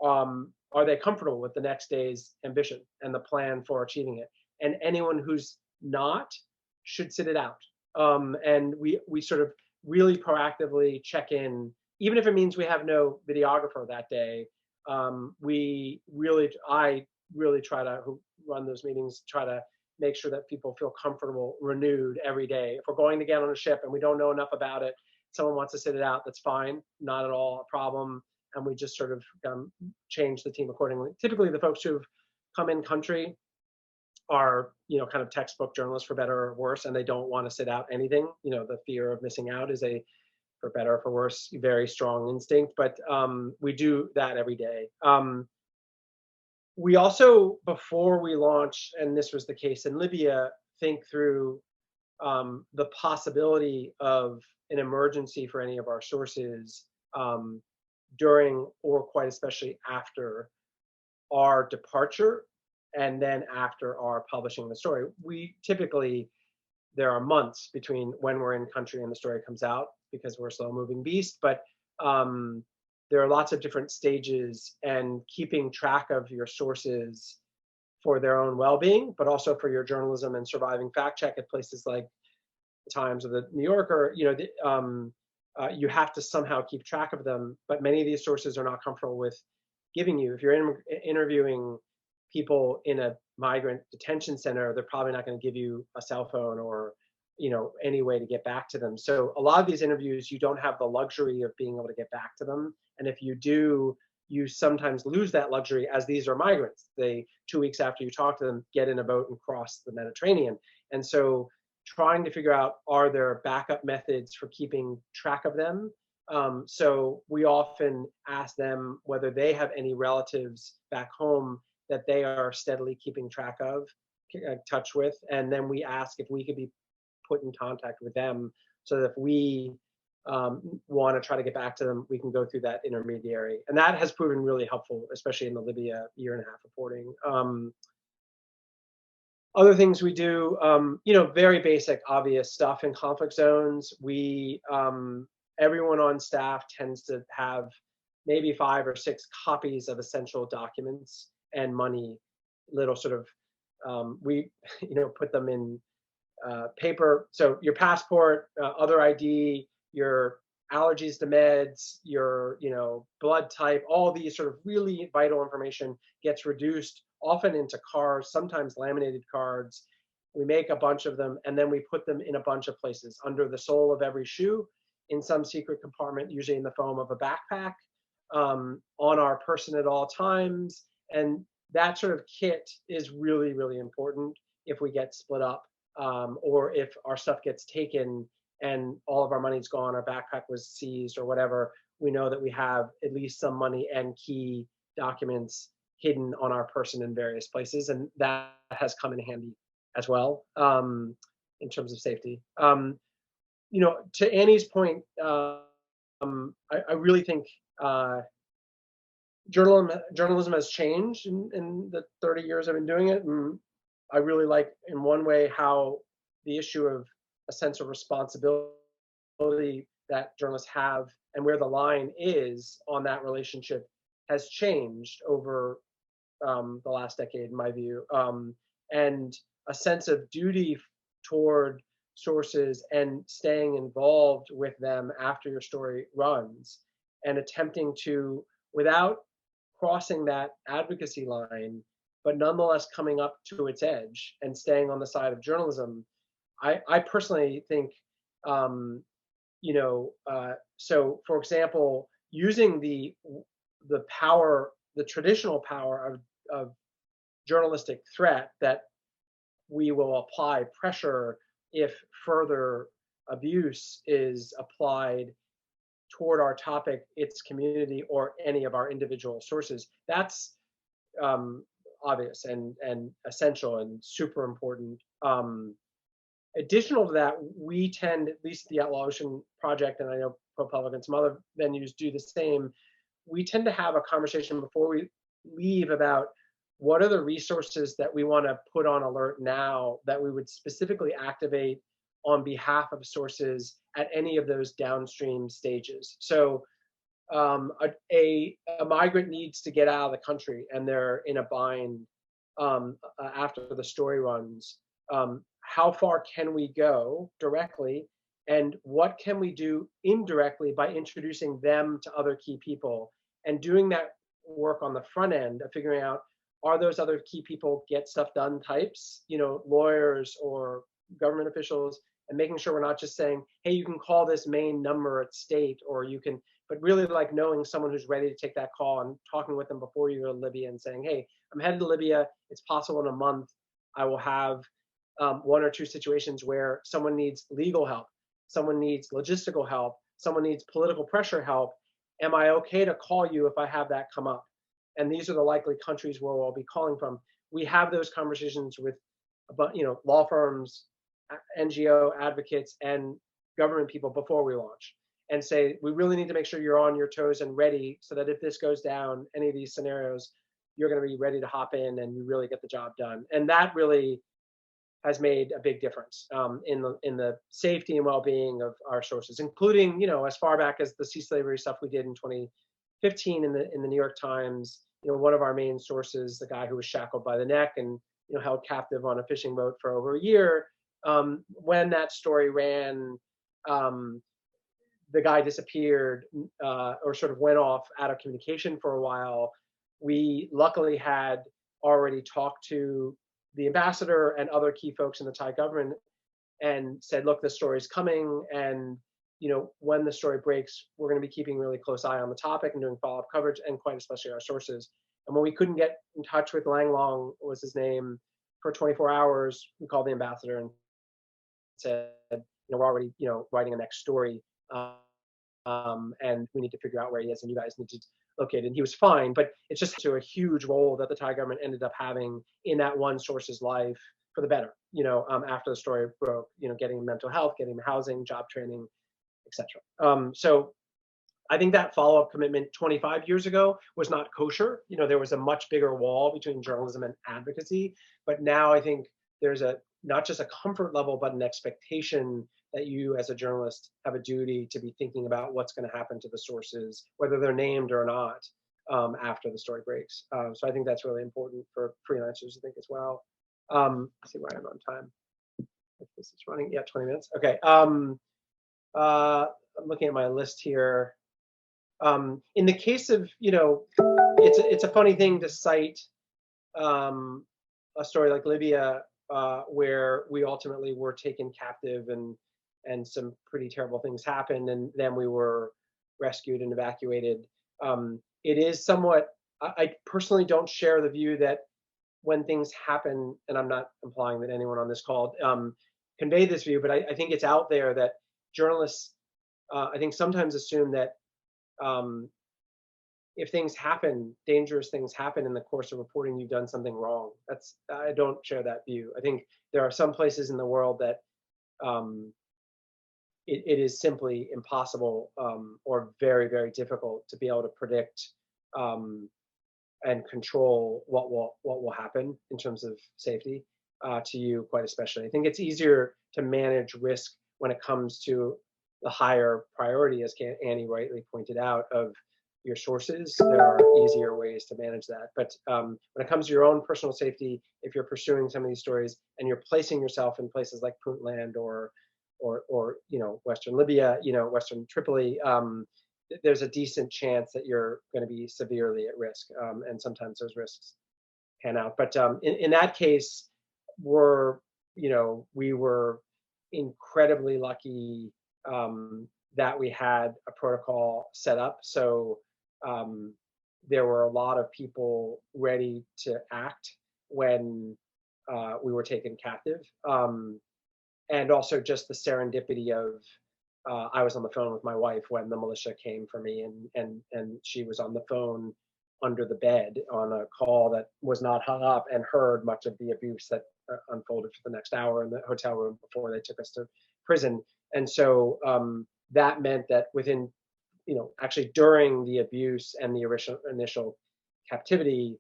are they comfortable with the next day's ambition and the plan for achieving it? And anyone who's not should sit it out. And we sort of really proactively check in, even if it means we have no videographer that day. I really try to run those meetings, try to make sure that people feel comfortable, renewed every day. If we're going to get on a ship and we don't know enough about it, someone wants to sit it out, that's fine, not at all a problem. And we just sort of change the team accordingly. Typically, the folks who've come in country are, kind of textbook journalists, for better or worse, and they don't want to sit out anything. The fear of missing out is a, for better or for worse, very strong instinct, but we do that every day. We also, before we launch, and this was the case in Libya, think through the possibility of an emergency for any of our sources during, or quite especially after, our departure, and then after our publishing the story. We typically, there are months between when we're in country and the story comes out, because we're a slow moving beast, but there are lots of different stages, and keeping track of your sources for their own well-being, but also for your journalism and surviving fact check at places like the Times or the New Yorker, you have to somehow keep track of them, but many of these sources are not comfortable with giving you. If you're interviewing people in a migrant detention center, they're probably not going to give you a cell phone or any way to get back to them. So a lot of these interviews, you don't have the luxury of being able to get back to them. And if you do, you sometimes lose that luxury, as these are migrants. They, 2 weeks after you talk to them, get in a boat and cross the Mediterranean. And so trying to figure out, are there backup methods for keeping track of them? So we often ask them whether they have any relatives back home that they are steadily keeping track of, touch with. And then we ask if we could be put in contact with them, so that if we want to try to get back to them, we can go through that intermediary. And that has proven really helpful, especially in the Libya 1.5 year reporting. Other things we do, very basic, obvious stuff in conflict zones. Everyone on staff tends to have maybe 5 or 6 copies of essential documents and money, little sort of, we put them in paper. So your passport, other ID, your allergies to meds, your blood type, all these sort of really vital information gets reduced often into cards, sometimes laminated cards. We make a bunch of them, and then we put them in a bunch of places, under the sole of every shoe, in some secret compartment, usually in the foam of a backpack, on our person at all times. And that sort of kit is really, really important if we get split up, or if our stuff gets taken and all of our money's gone, our backpack was seized or whatever. We know that we have at least some money and key documents hidden on our person in various places, and that has come in handy as well, in terms of safety. To Annie's point, I really think journalism has changed in the 30 years I've been doing it. And I really like, in one way, how the issue of a sense of responsibility that journalists have, and where the line is on that relationship, has changed over the last decade, in my view. And a sense of duty toward sources and staying involved with them after your story runs, and attempting to, without crossing that advocacy line, but nonetheless coming up to its edge and staying on the side of journalism. I personally think, so for example, using the power, the traditional power of journalistic threat, that we will apply pressure if further abuse is applied toward our topic, its community, or any of our individual sources. That's obvious and essential and super important. Additional to that, we tend, at least the Outlaw Ocean Project, and I know ProPublica and some other venues do the same, we tend to have a conversation before we leave about what are the resources that we want to put on alert now that we would specifically activate on behalf of sources at any of those downstream stages. So a migrant needs to get out of the country and they're in a bind after the story runs. How far can we go directly, and what can we do indirectly by introducing them to other key people and doing that work on the front end of figuring out, are those other key people get stuff done types, lawyers or government officials, and making sure we're not just saying, hey, you can call this main number at state, or you can, but really like knowing someone who's ready to take that call and talking with them before you go to Libya and saying, hey, I'm headed to Libya. It's possible in a month I will have one or two situations where someone needs legal help, someone needs logistical help, someone needs political pressure help. Am I okay to call you if I have that come up? And these are the likely countries where we'll be calling from. We have those conversations with, law firms, NGO advocates, and government people before we launch, and say, we really need to make sure you're on your toes and ready, so that if this goes down, any of these scenarios, you're going to be ready to hop in and you really get the job done. And that really has made a big difference in the safety and well-being of our sources, including, as far back as the sea slavery stuff we did in 2015 in the New York Times. One of our main sources, the guy who was shackled by the neck and held captive on a fishing boat for over a year. When that story ran, the guy disappeared or sort of went off out of communication for a while. We luckily had already talked to the ambassador and other key folks in the Thai government and said, look, this story is coming. And, when the story breaks, we're going to be keeping a really close eye on the topic and doing follow-up coverage, and quite especially our sources. And when we couldn't get in touch with Lang Long, was his name, for 24 hours, we called the ambassador and said, we're already, writing a next story. And we need to figure out where he is, and you guys need to locate it. And he was fine, but it's just to a huge role that the Thai government ended up having in that one source's life for the better, after the story broke, getting mental health, getting housing, job training, etc. So I think that follow-up commitment 25 years ago was not kosher. There was a much bigger wall between journalism and advocacy, but now I think there's not just a comfort level, but an expectation that you as a journalist have a duty to be thinking about what's going to happen to the sources, whether they're named or not, after the story breaks. So I think that's really important for freelancers to think as well. Let's see where I am on time. If this is running, yeah, 20 minutes. Okay. I'm looking at my list here. In the case of, it's a funny thing to cite a story like Libya, where we ultimately were taken captive and some pretty terrible things happened, and then we were rescued and evacuated. It is somewhat, I personally don't share the view that when things happen, and I'm not implying that anyone on this call convey this view, but I think it's out there that journalists, I think, sometimes assume that if things happen, dangerous things happen in the course of reporting, you've done something wrong. I don't share that view. I think there are some places in the world that it is simply impossible or very, very difficult to be able to predict and control what will happen in terms of safety to you, quite especially. I think it's easier to manage risk when it comes to the higher priority, as Annie rightly pointed out, of your sources. There are easier ways to manage that. But when it comes to your own personal safety, if you're pursuing some of these stories and you're placing yourself in places like Puntland or Western Libya, Western Tripoli, there's a decent chance that you're going to be severely at risk, and sometimes those risks pan out. But in that case, we were incredibly lucky that we had a protocol set up. So there were a lot of people ready to act when we were taken captive. And also just the serendipity of, I was on the phone with my wife when the militia came for me, and she was on the phone under the bed on a call that was not hung up, and heard much of the abuse that unfolded for the next hour in the hotel room before they took us to prison. And so that meant that within, actually during the abuse and the initial captivity,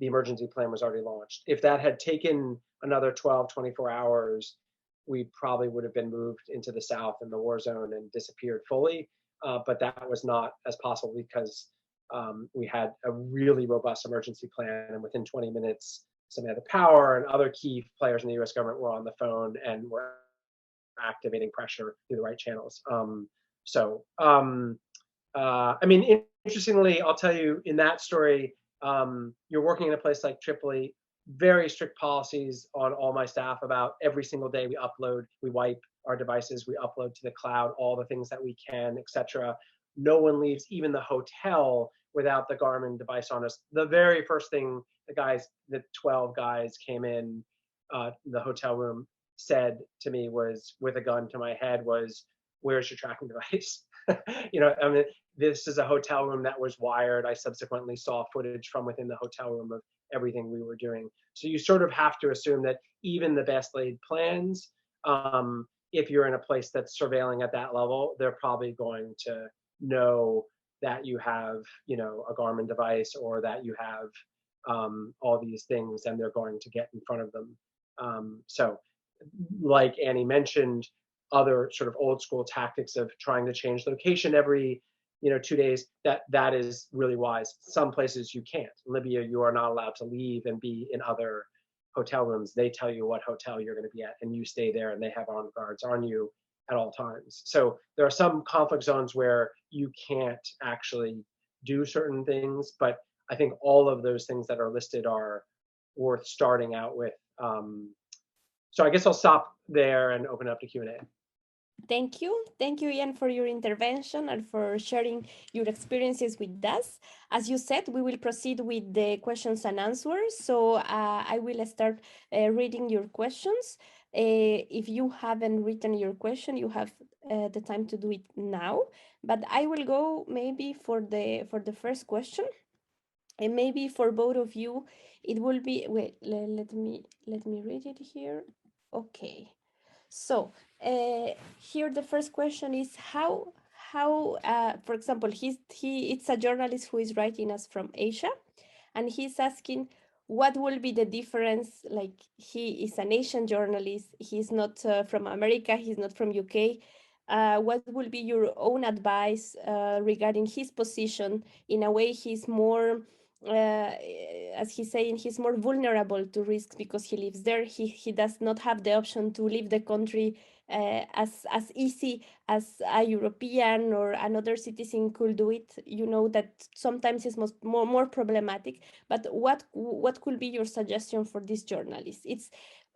the emergency plan was already launched. If that had taken another 12, 24 hours, we probably would have been moved into the south in the war zone and disappeared fully. But that was not as possible because we had a really robust emergency plan, and within 20 minutes, somebody had the power, and other key players in the U.S. government were on the phone and were activating pressure through the right channels. I mean, interestingly, I'll tell you in that story, you're working in a place like Tripoli, very strict policies on all my staff about every single day we wipe our devices, we upload to the cloud all the things that we can, etc. No one leaves even the hotel without the Garmin device on us. The very first thing the 12 guys came in the hotel room said to me was, with a gun to my head, was, "Where's your tracking device?" I mean, this is a hotel room that was wired. I subsequently saw footage from within the hotel room of everything we were doing. So you sort of have to assume that even the best laid plans, if you're in a place that's surveilling at that level, they're probably going to know that you have, a Garmin device, or that you have all these things, and they're going to get in front of them. So like Annie mentioned, other sort of old school tactics of trying to change location every 2 days, that is really wise. Some places you can't. In Libya, you are not allowed to leave and be in other hotel rooms. They tell you what hotel you're going to be at, and you stay there, and they have armed guards on you at all times. So there are some conflict zones where you can't actually do certain things, but I think all of those things that are listed are worth starting out with. So I guess I'll stop there and open up to Q&A. Thank you, Ian, for your intervention and for sharing your experiences with us. As you said, we will proceed with the questions and answers. So I will start reading your questions. If you haven't written your question, you have the time to do it now. But I will go maybe for the first question, and maybe for both of you, it will be. Wait, let me read it here. Okay. So here the first question is how for example, it's a journalist who is writing us from Asia, and he's asking what will be the difference. Like, he is an Asian journalist, he's not from America, he's not from UK. What will be your own advice regarding his position? In a way, he's more as he's saying, he's more vulnerable to risks because he lives there. He does not have the option to leave the country as easy as a European or another citizen could do it. You know that sometimes it's more problematic. But what could be your suggestion for this journalist?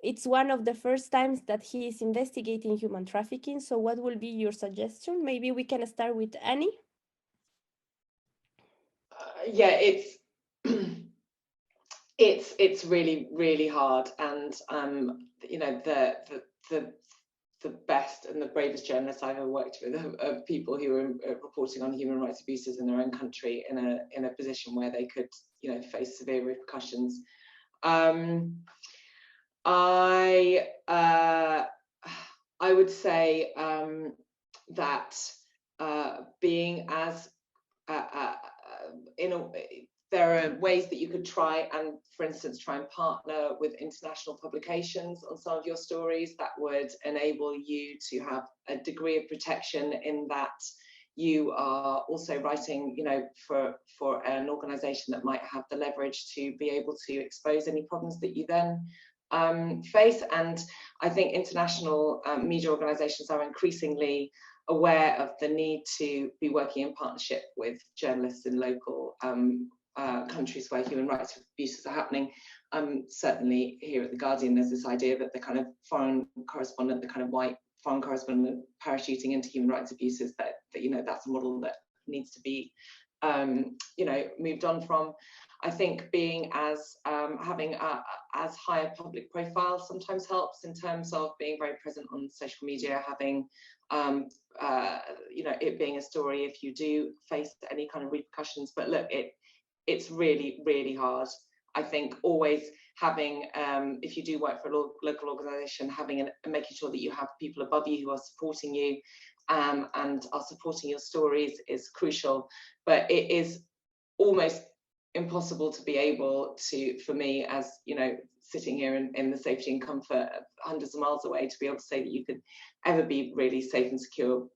It's one of the first times that he is investigating human trafficking. So what will be your suggestion? Maybe we can start with Annie. Yeah, it's really, really hard, and the best and the bravest journalists I've ever worked with are people who are reporting on human rights abuses in their own country in a position where they could face severe repercussions. I would say that being as there are ways that you could try and, for instance, try and partner with international publications on some of your stories that would enable you to have a degree of protection, in that you are also writing, for an organization that might have the leverage to be able to expose any problems that you then face. And I think international media organizations are increasingly aware of the need to be working in partnership with journalists in local countries where human rights abuses are happening. Certainly here at The Guardian, there's this idea that the kind of foreign correspondent, the kind of white foreign correspondent parachuting into human rights abuses, that's a model that needs to be moved on from. I think being having as high a public profile sometimes helps, in terms of being very present on social media, having it being a story if you do face any kind of repercussions. But look, it's really, really hard. I think always having, if you do work for a local organisation, making sure that you have people above you who are supporting you and are supporting your stories is crucial. But it is almost impossible to be able to, for me, as you know, sitting here in the safety and comfort of hundreds of miles away, to be able to say that you could ever be really safe and secure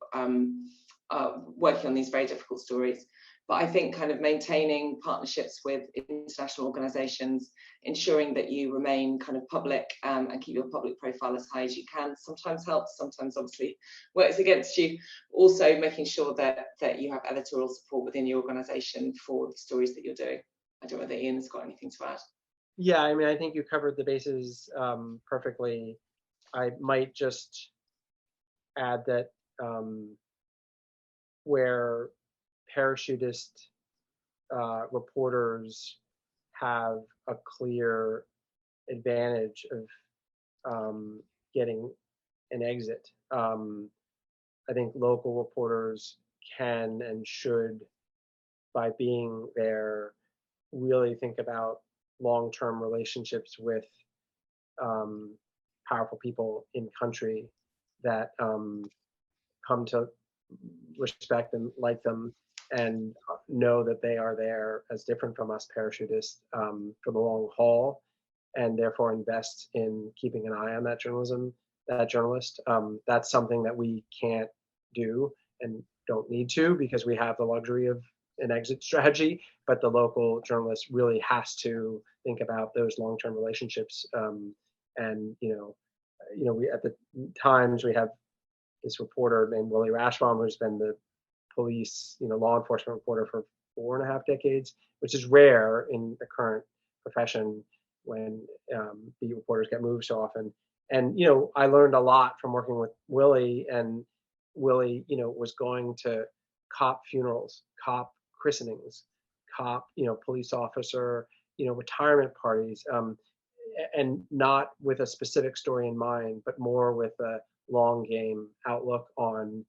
working on these very difficult stories. But I think kind of maintaining partnerships with international organizations, ensuring that you remain kind of public and keep your public profile as high as you can, sometimes helps, sometimes obviously works against you. Also making sure that you have editorial support within your organization for the stories that you're doing. I don't know whether Ian has got anything to add. Yeah, I mean, I think you covered the bases perfectly. I might just add that where parachutist reporters have a clear advantage of getting an exit, I think local reporters can and should, by being there, really think about long-term relationships with powerful people in country that come to respect and like them, and know that they are there as different from us parachutists for the long haul, and therefore invest in keeping an eye on that journalist. That's something that we can't do and don't need to, because we have the luxury of an exit strategy, but the local journalist really has to think about those long-term relationships. And we, at the times, we have this reporter named Willie Rashbaum, who's been the police, law enforcement reporter for 4.5 decades, which is rare in the current profession when the reporters get moved so often. And I learned a lot from working with Willie. And Willie, was going to cop funerals, cop christenings, cop, police officer, retirement parties, and not with a specific story in mind, but more with a long game outlook on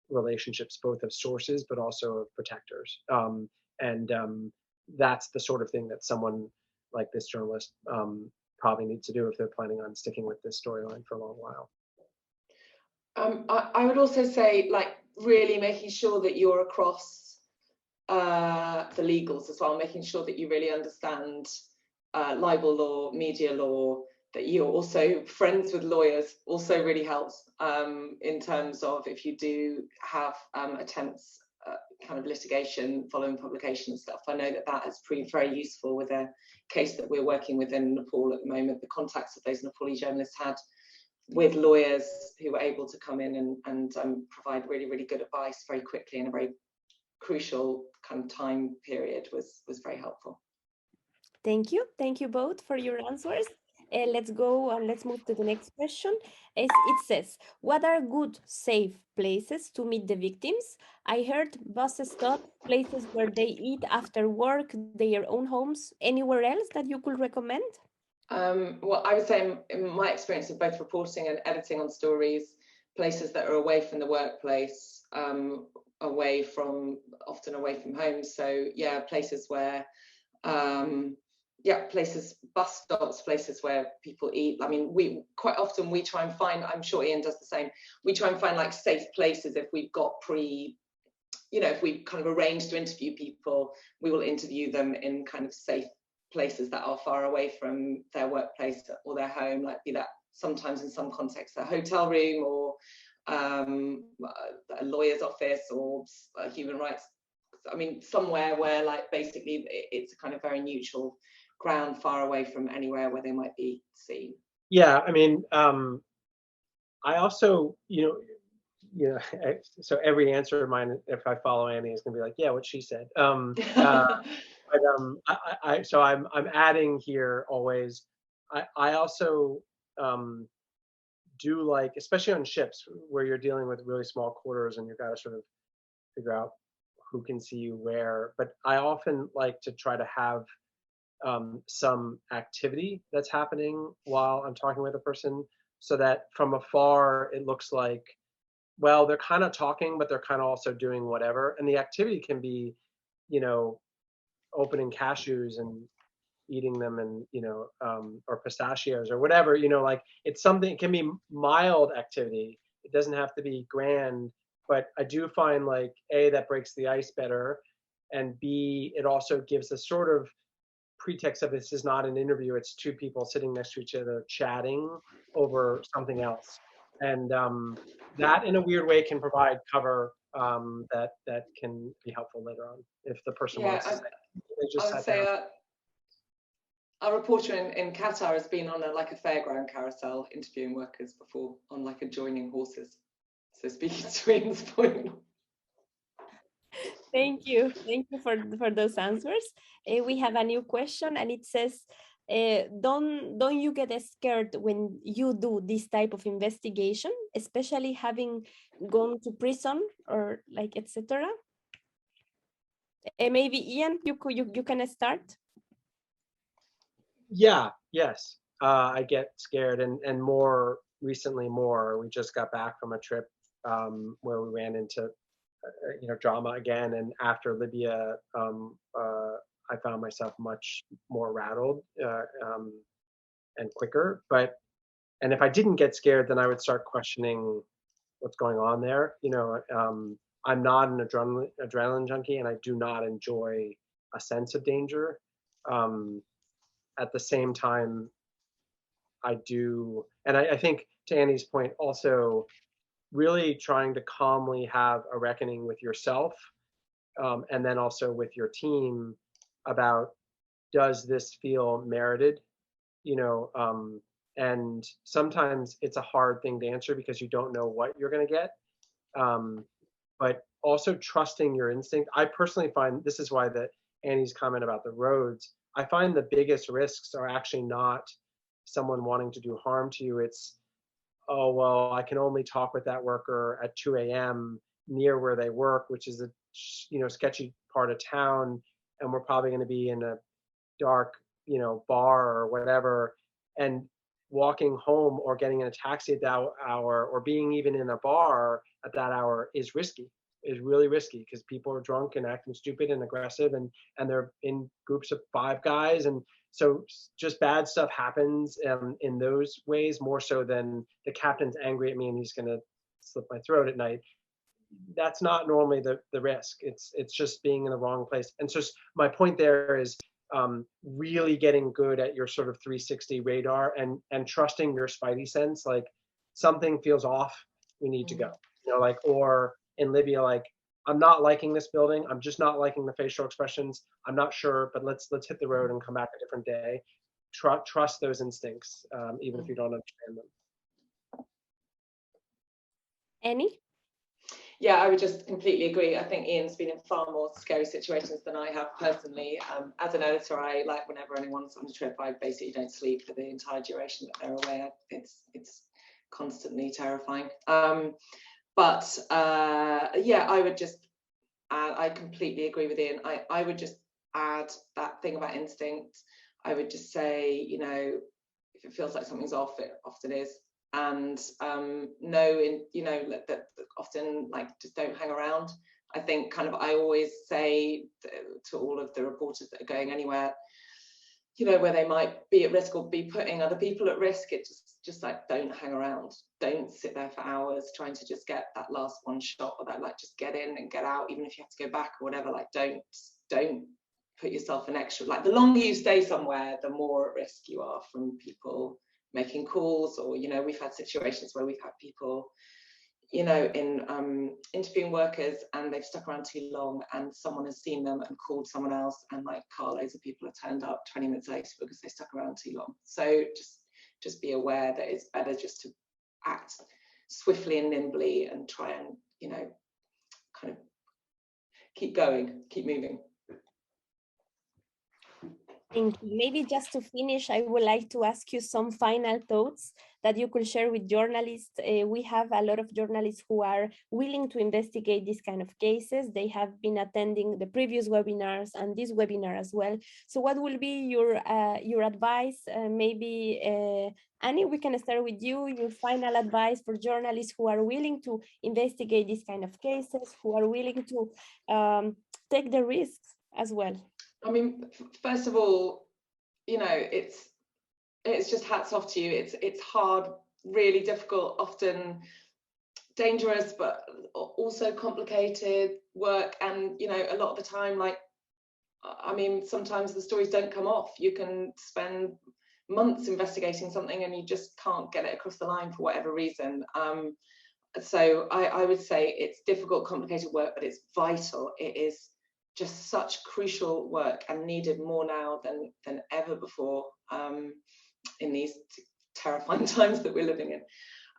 relationships, both of sources, but also of protectors. And that's the sort of thing that someone like this journalist probably needs to do if they're planning on sticking with this storyline for a long while. I would also say, like, really making sure that you're across the legals as well, making sure that you really understand libel law, media law, that you're also friends with lawyers also really helps in terms of if you do have attempts kind of litigation following publication and stuff. I know that has proved very useful with a case that we're working with in Nepal at the moment. The contacts that those Nepali journalists had with lawyers who were able to come in and provide really, really good advice very quickly in a very crucial kind of time period was very helpful. Thank you both for your answers. Let's go and let's move to the next question. It says, what are good, safe places to meet the victims? I heard bus stops, places where they eat after work, their own homes. Anywhere else that you could recommend? Well, I would say in my experience of both reporting and editing on stories, places that are away from the workplace, often away from home. So yeah, places where places, bus stops, places where people eat. I mean, we try and find, I'm sure Ian does the same, we try and find like safe places if we've got if we kind of arrange to interview people, we will interview them in kind of safe places that are far away from their workplace or their home, like be that sometimes in some contexts a hotel room or a lawyer's office or a human rights. I mean, somewhere where like basically it's a kind of very neutral ground, far away from anywhere where they might be seen. Yeah, I mean, I also, so every answer of mine, if I follow Annie, is gonna be like, yeah, what she said. So I'm adding here always. I also do like, especially on ships where you're dealing with really small quarters and you've got to sort of figure out who can see you where. But I often like to try to have some activity that's happening while I'm talking with a person, so that from afar it looks like, well, they're kind of talking, but they're kind of also doing whatever. And the activity can be, opening cashews and eating them, and or pistachios or whatever, like it's something, it can be mild activity. It doesn't have to be grand, but I do find like A, that breaks the ice better, and B, it also gives a sort of pretext of this is not an interview, it's two people sitting next to each other chatting over something else. And that in a weird way can provide cover that can be helpful later on if the person wants to say. They just I would say our reporter in Qatar has been on like a fairground carousel interviewing workers before on like adjoining horses. So speaking to Ian's point. Thank you for those answers. We have a new question, and it says, don't you get scared when you do this type of investigation, especially having gone to prison or like etc.? Maybe Ian, you can start. Yeah, yes, I get scared, and more recently, we just got back from a trip where we ran into drama again, and after Libya, I found myself much more rattled and quicker. And if I didn't get scared, then I would start questioning what's going on there. I'm not an adrenaline junkie, and I do not enjoy a sense of danger. At the same time, I do, and I think to Annie's point, also really trying to calmly have a reckoning with yourself, and then also with your team about, does this feel merited? And sometimes it's a hard thing to answer because you don't know what you're going to get. But also trusting your instinct. I personally find, this is why Annie's comment about the roads, I find the biggest risks are actually not someone wanting to do harm to you. It's, oh, well, I can only talk with that worker at 2 a.m. near where they work, which is a sketchy part of town, and we're probably going to be in a dark bar or whatever, and walking home or getting in a taxi at that hour or being even in a bar at that hour is really risky, because people are drunk and acting stupid and aggressive, and they're in groups of 5 guys, and so just bad stuff happens in those ways, more so than the captain's angry at me and he's going to slit my throat at night. That's not normally the risk. It's just being in the wrong place. And so my point there is really getting good at your sort of 360 radar and trusting your spidey sense. Like, something feels off, we need to go. Or in Libya, like, I'm not liking this building. I'm just not liking the facial expressions. I'm not sure, but let's hit the road and come back a different day. Trust those instincts, even if you don't understand them. Annie? Yeah, I would just completely agree. I think Ian's been in far more scary situations than I have personally. As an editor, I like, whenever anyone's on a trip, I basically don't sleep for the entire duration that they're away. It's constantly terrifying. But yeah, I would just add, I completely agree with Ian. I would just add that thing about instinct. I would just say, if it feels like something's off, it often is. And that often, like, just don't hang around. I think I always say to all of the reporters that are going anywhere, where they might be at risk or be putting other people at risk, it just like, don't hang around. Don't sit there for hours trying to just get that last one shot, or that, like, just get in and get out, even if you have to go back or whatever. Like, don't put yourself an extra, like, the longer you stay somewhere, the more at risk you are from people making calls, or we've had situations where we've had people in interviewing workers, and they've stuck around too long, and someone has seen them and called someone else, and like carloads of people have turned up 20 minutes later because they stuck around too long. So just be aware that it's better just to act swiftly and nimbly and try and kind of keep going, keep moving. Thank you. Maybe just to finish, I would like to ask you some final thoughts that you could share with journalists. We have a lot of journalists who are willing to investigate these kind of cases. They have been attending the previous webinars and this webinar as well. So what will be your advice? Maybe Annie, we can start with you. Your final advice for journalists who are willing to investigate these kind of cases, who are willing to take the risks as well. I mean, first of all, it's just hats off to you. It's hard, really difficult, often dangerous, but also complicated work. And a lot of the time, like, I mean, sometimes the stories don't come off. You can spend months investigating something and you just can't get it across the line for whatever reason. So I would say it's difficult, complicated work, but it's vital. It is just such crucial work and needed more now than ever before in these terrifying times that we're living in.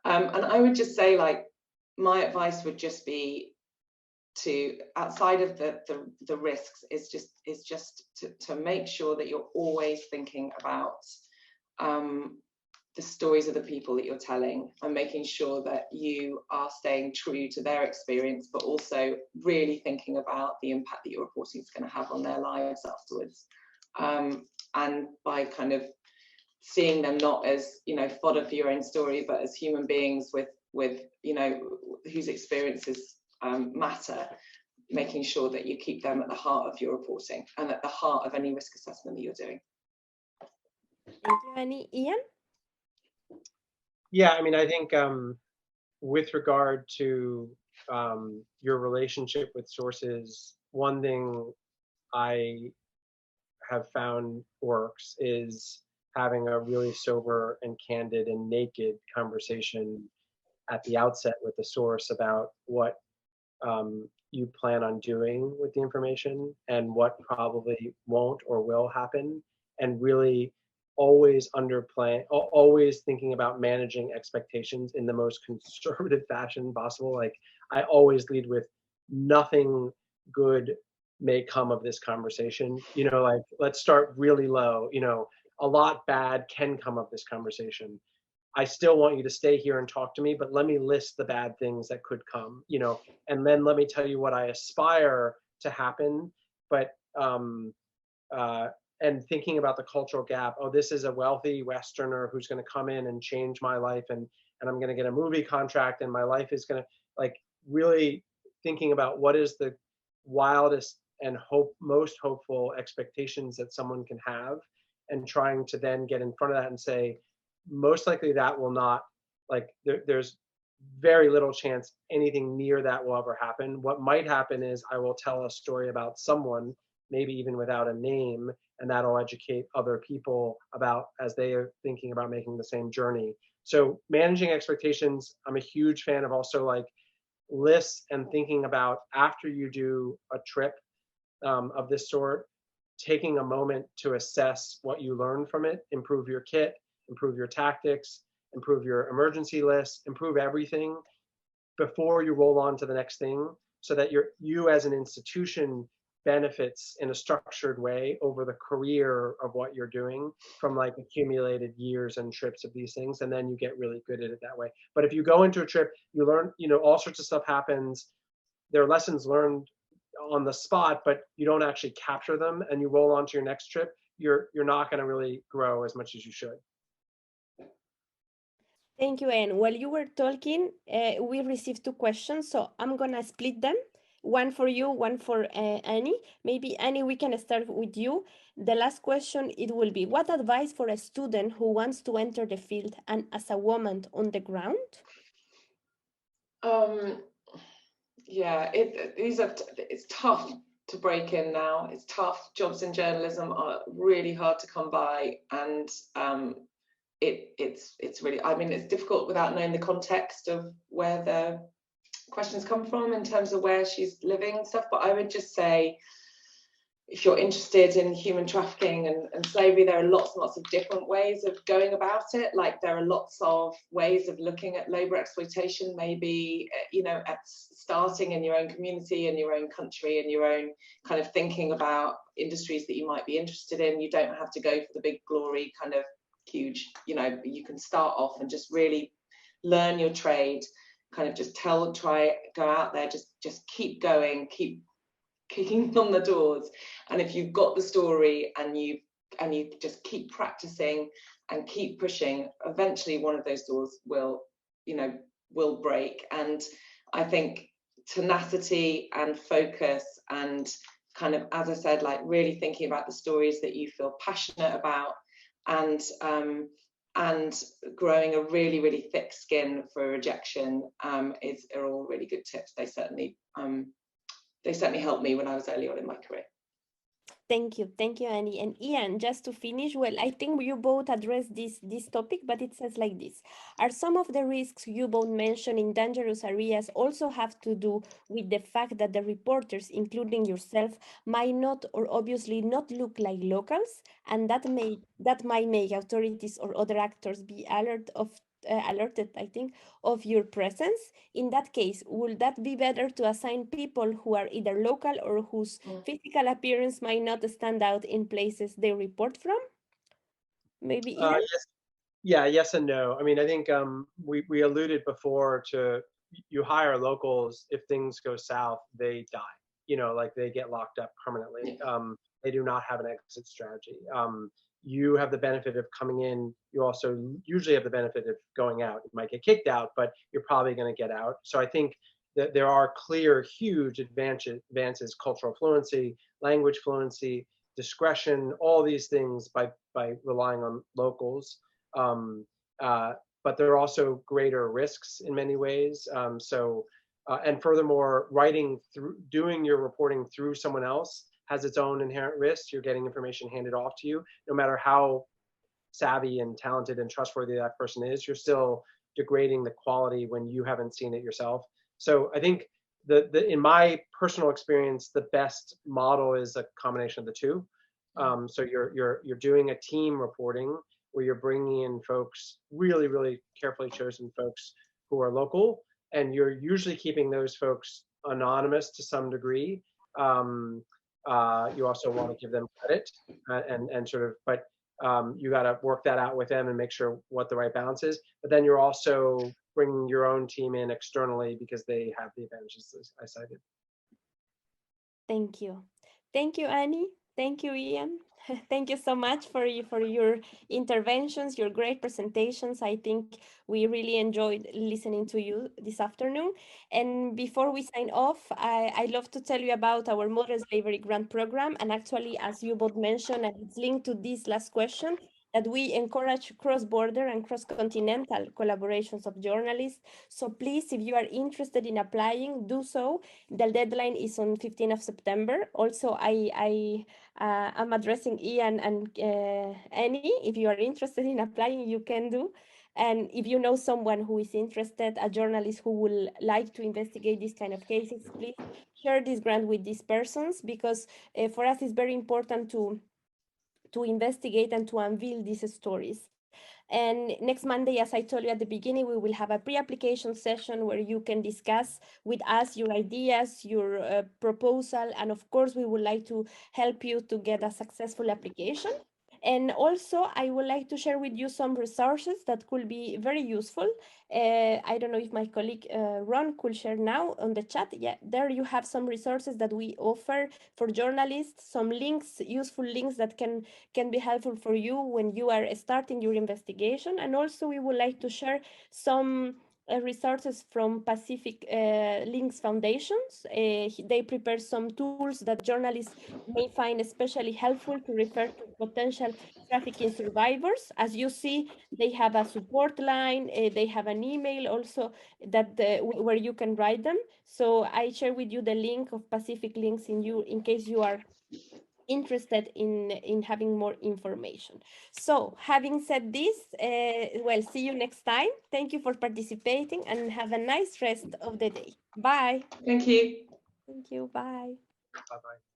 And I would just say, like, my advice would just be to, outside of the risks, is just to make sure that you're always thinking about the stories of the people that you're telling, and making sure that you are staying true to their experience, but also really thinking about the impact that your reporting is going to have on their lives afterwards. And by kind of seeing them not as, you know, fodder for your own story, but as human beings with you know, whose experiences matter, making sure that you keep them at the heart of your reporting and at the heart of any risk assessment that you're doing. Thank you, Annie. Ian? Yeah, I mean, I think with regard to your relationship with sources, one thing I have found works is having a really sober and candid and naked conversation at the outset with the source about what you plan on doing with the information and what probably won't or will happen, and really always always thinking about managing expectations in the most conservative fashion possible. Like, I always lead with nothing good may come of this conversation. You know, like, let's start really low. You know, a lot bad can come of this conversation. I still want you to stay here and talk to me, but let me list the bad things that could come, you know, and then let me tell you what I aspire to happen. But and thinking about the cultural gap. Oh, this is a wealthy Westerner who's going to come in and change my life, and I'm going to get a movie contract, and my life is going to, like, really thinking about what is the wildest and most hopeful expectations that someone can have, and trying to then get in front of that and say, most likely that will not, like, there's very little chance anything near that will ever happen. What might happen is I will tell a story about someone, maybe even without a name, and that'll educate other people about, as they are thinking about making the same journey. So managing expectations, I'm a huge fan of also, like, lists and thinking about, after you do a trip of this sort, taking a moment to assess what you learned from it, improve your kit, improve your tactics, improve your emergency list, improve everything before you roll on to the next thing, so that you as an institution benefits in a structured way over the career of what you're doing from, like, accumulated years and trips of these things, and then you get really good at it that way. But if you go into a trip, you learn, you know, all sorts of stuff happens. There are lessons learned on the spot, but you don't actually capture them, and you roll on to your next trip, you're not going to really grow as much as you should. Thank you, Anne. While you were talking, we received 2 questions, so I'm gonna split them. One for you, one for Annie. Maybe Annie, we can start with you. The last question, it will be, what advice for a student who wants to enter the field and as a woman on the ground? Yeah, it's tough to break in now. It's tough. Jobs in journalism are really hard to come by, and it's really, I mean, it's difficult without knowing the context of where the questions come from in terms of where she's living and stuff. But I would just say, if you're interested in human trafficking and slavery, there are lots and lots of different ways of going about it. Like, there are lots of ways of looking at labor exploitation, maybe, you know, at starting in your own community, in your own country, in your own kind of thinking about industries that you might be interested in. You don't have to go for the big glory kind of huge, you know, you can start off and just really learn your trade, kind of just try, go out there, just keep going, keep kicking on the doors. And if you've got the story and you just keep practicing and keep pushing, eventually one of those doors will, you know, will break. And I think tenacity and focus and kind of, as I said, like, really thinking about the stories that you feel passionate about, and growing a really, really thick skin for rejection are all really good tips. They certainly helped me when I was early on in my career. Thank you, Annie. And Ian, just to finish, well, I think you both addressed this topic, but it says like this. Are some of the risks you both mentioned in dangerous areas also have to do with the fact that the reporters, including yourself, might not or obviously not look like locals, and that might make authorities or other actors be alerted, I think, of your presence? In that case, would that be better to assign people who are either local or whose physical appearance might not stand out in places they report from? Maybe Ian? Yes, yeah, yes and no. I mean, I think we alluded before to you hire locals. If things go south, they die. You know, like they get locked up permanently. They do not have an exit strategy. You have the benefit of coming in. You also usually have the benefit of going out. You might get kicked out, but you're probably going to get out. So I think that there are clear, huge advances: cultural fluency, language fluency, discretion, all these things by relying on locals. Um, but there are also greater risks in many ways. And furthermore, doing your reporting through someone else has its own inherent risks. You're getting information handed off to you, no matter how savvy and talented and trustworthy that person is. You're still degrading the quality when you haven't seen it yourself. So I think in my personal experience, the best model is a combination of the two. So you're doing a team reporting where you're bringing in folks, really, really carefully chosen folks who are local, and you're usually keeping those folks anonymous to some degree. You also want to give them credit and sort of, but you got to work that out with them and make sure what the right balance is. But then you're also bringing your own team in externally because they have the advantages I cited. Thank you. Thank you, Annie. Thank you, Ian. Thank you so much for your interventions, your great presentations. I think we really enjoyed listening to you this afternoon. And before we sign off, I love to tell you about our Modern Slavery Grant Program. And actually, as you both mentioned, and it's linked to this last question, that we encourage cross-border and cross-continental collaborations of journalists. So please, if you are interested in applying, do so. The deadline is on 15th of September. Also, I'm addressing Ian and Annie. If you are interested in applying, you can do. And if you know someone who is interested, a journalist who will like to investigate these kind of cases, please share this grant with these persons, because for us it's very important to investigate and to unveil these stories. And next Monday, as I told you at the beginning, we will have a pre-application session where you can discuss with us your ideas, your proposal, and of course, we would like to help you to get a successful application. And also, I would like to share with you some resources that could be very useful. I don't know if my colleague Ron could share now on the chat. Yeah, there you have some resources that we offer for journalists, some links, useful links that can be helpful for you when you are starting your investigation. And also we would like to share some resources from Pacific Links Foundations. They prepare some tools that journalists may find especially helpful to refer to potential trafficking survivors. As you see, they have a support line, they have an email also that where you can write them. So I share with you the link of Pacific Links in case you are interested in having more information. So having said this, well, see you next time. Thank you for participating and have a nice rest of the day. Bye. Thank you. Thank you. Bye. Bye-bye.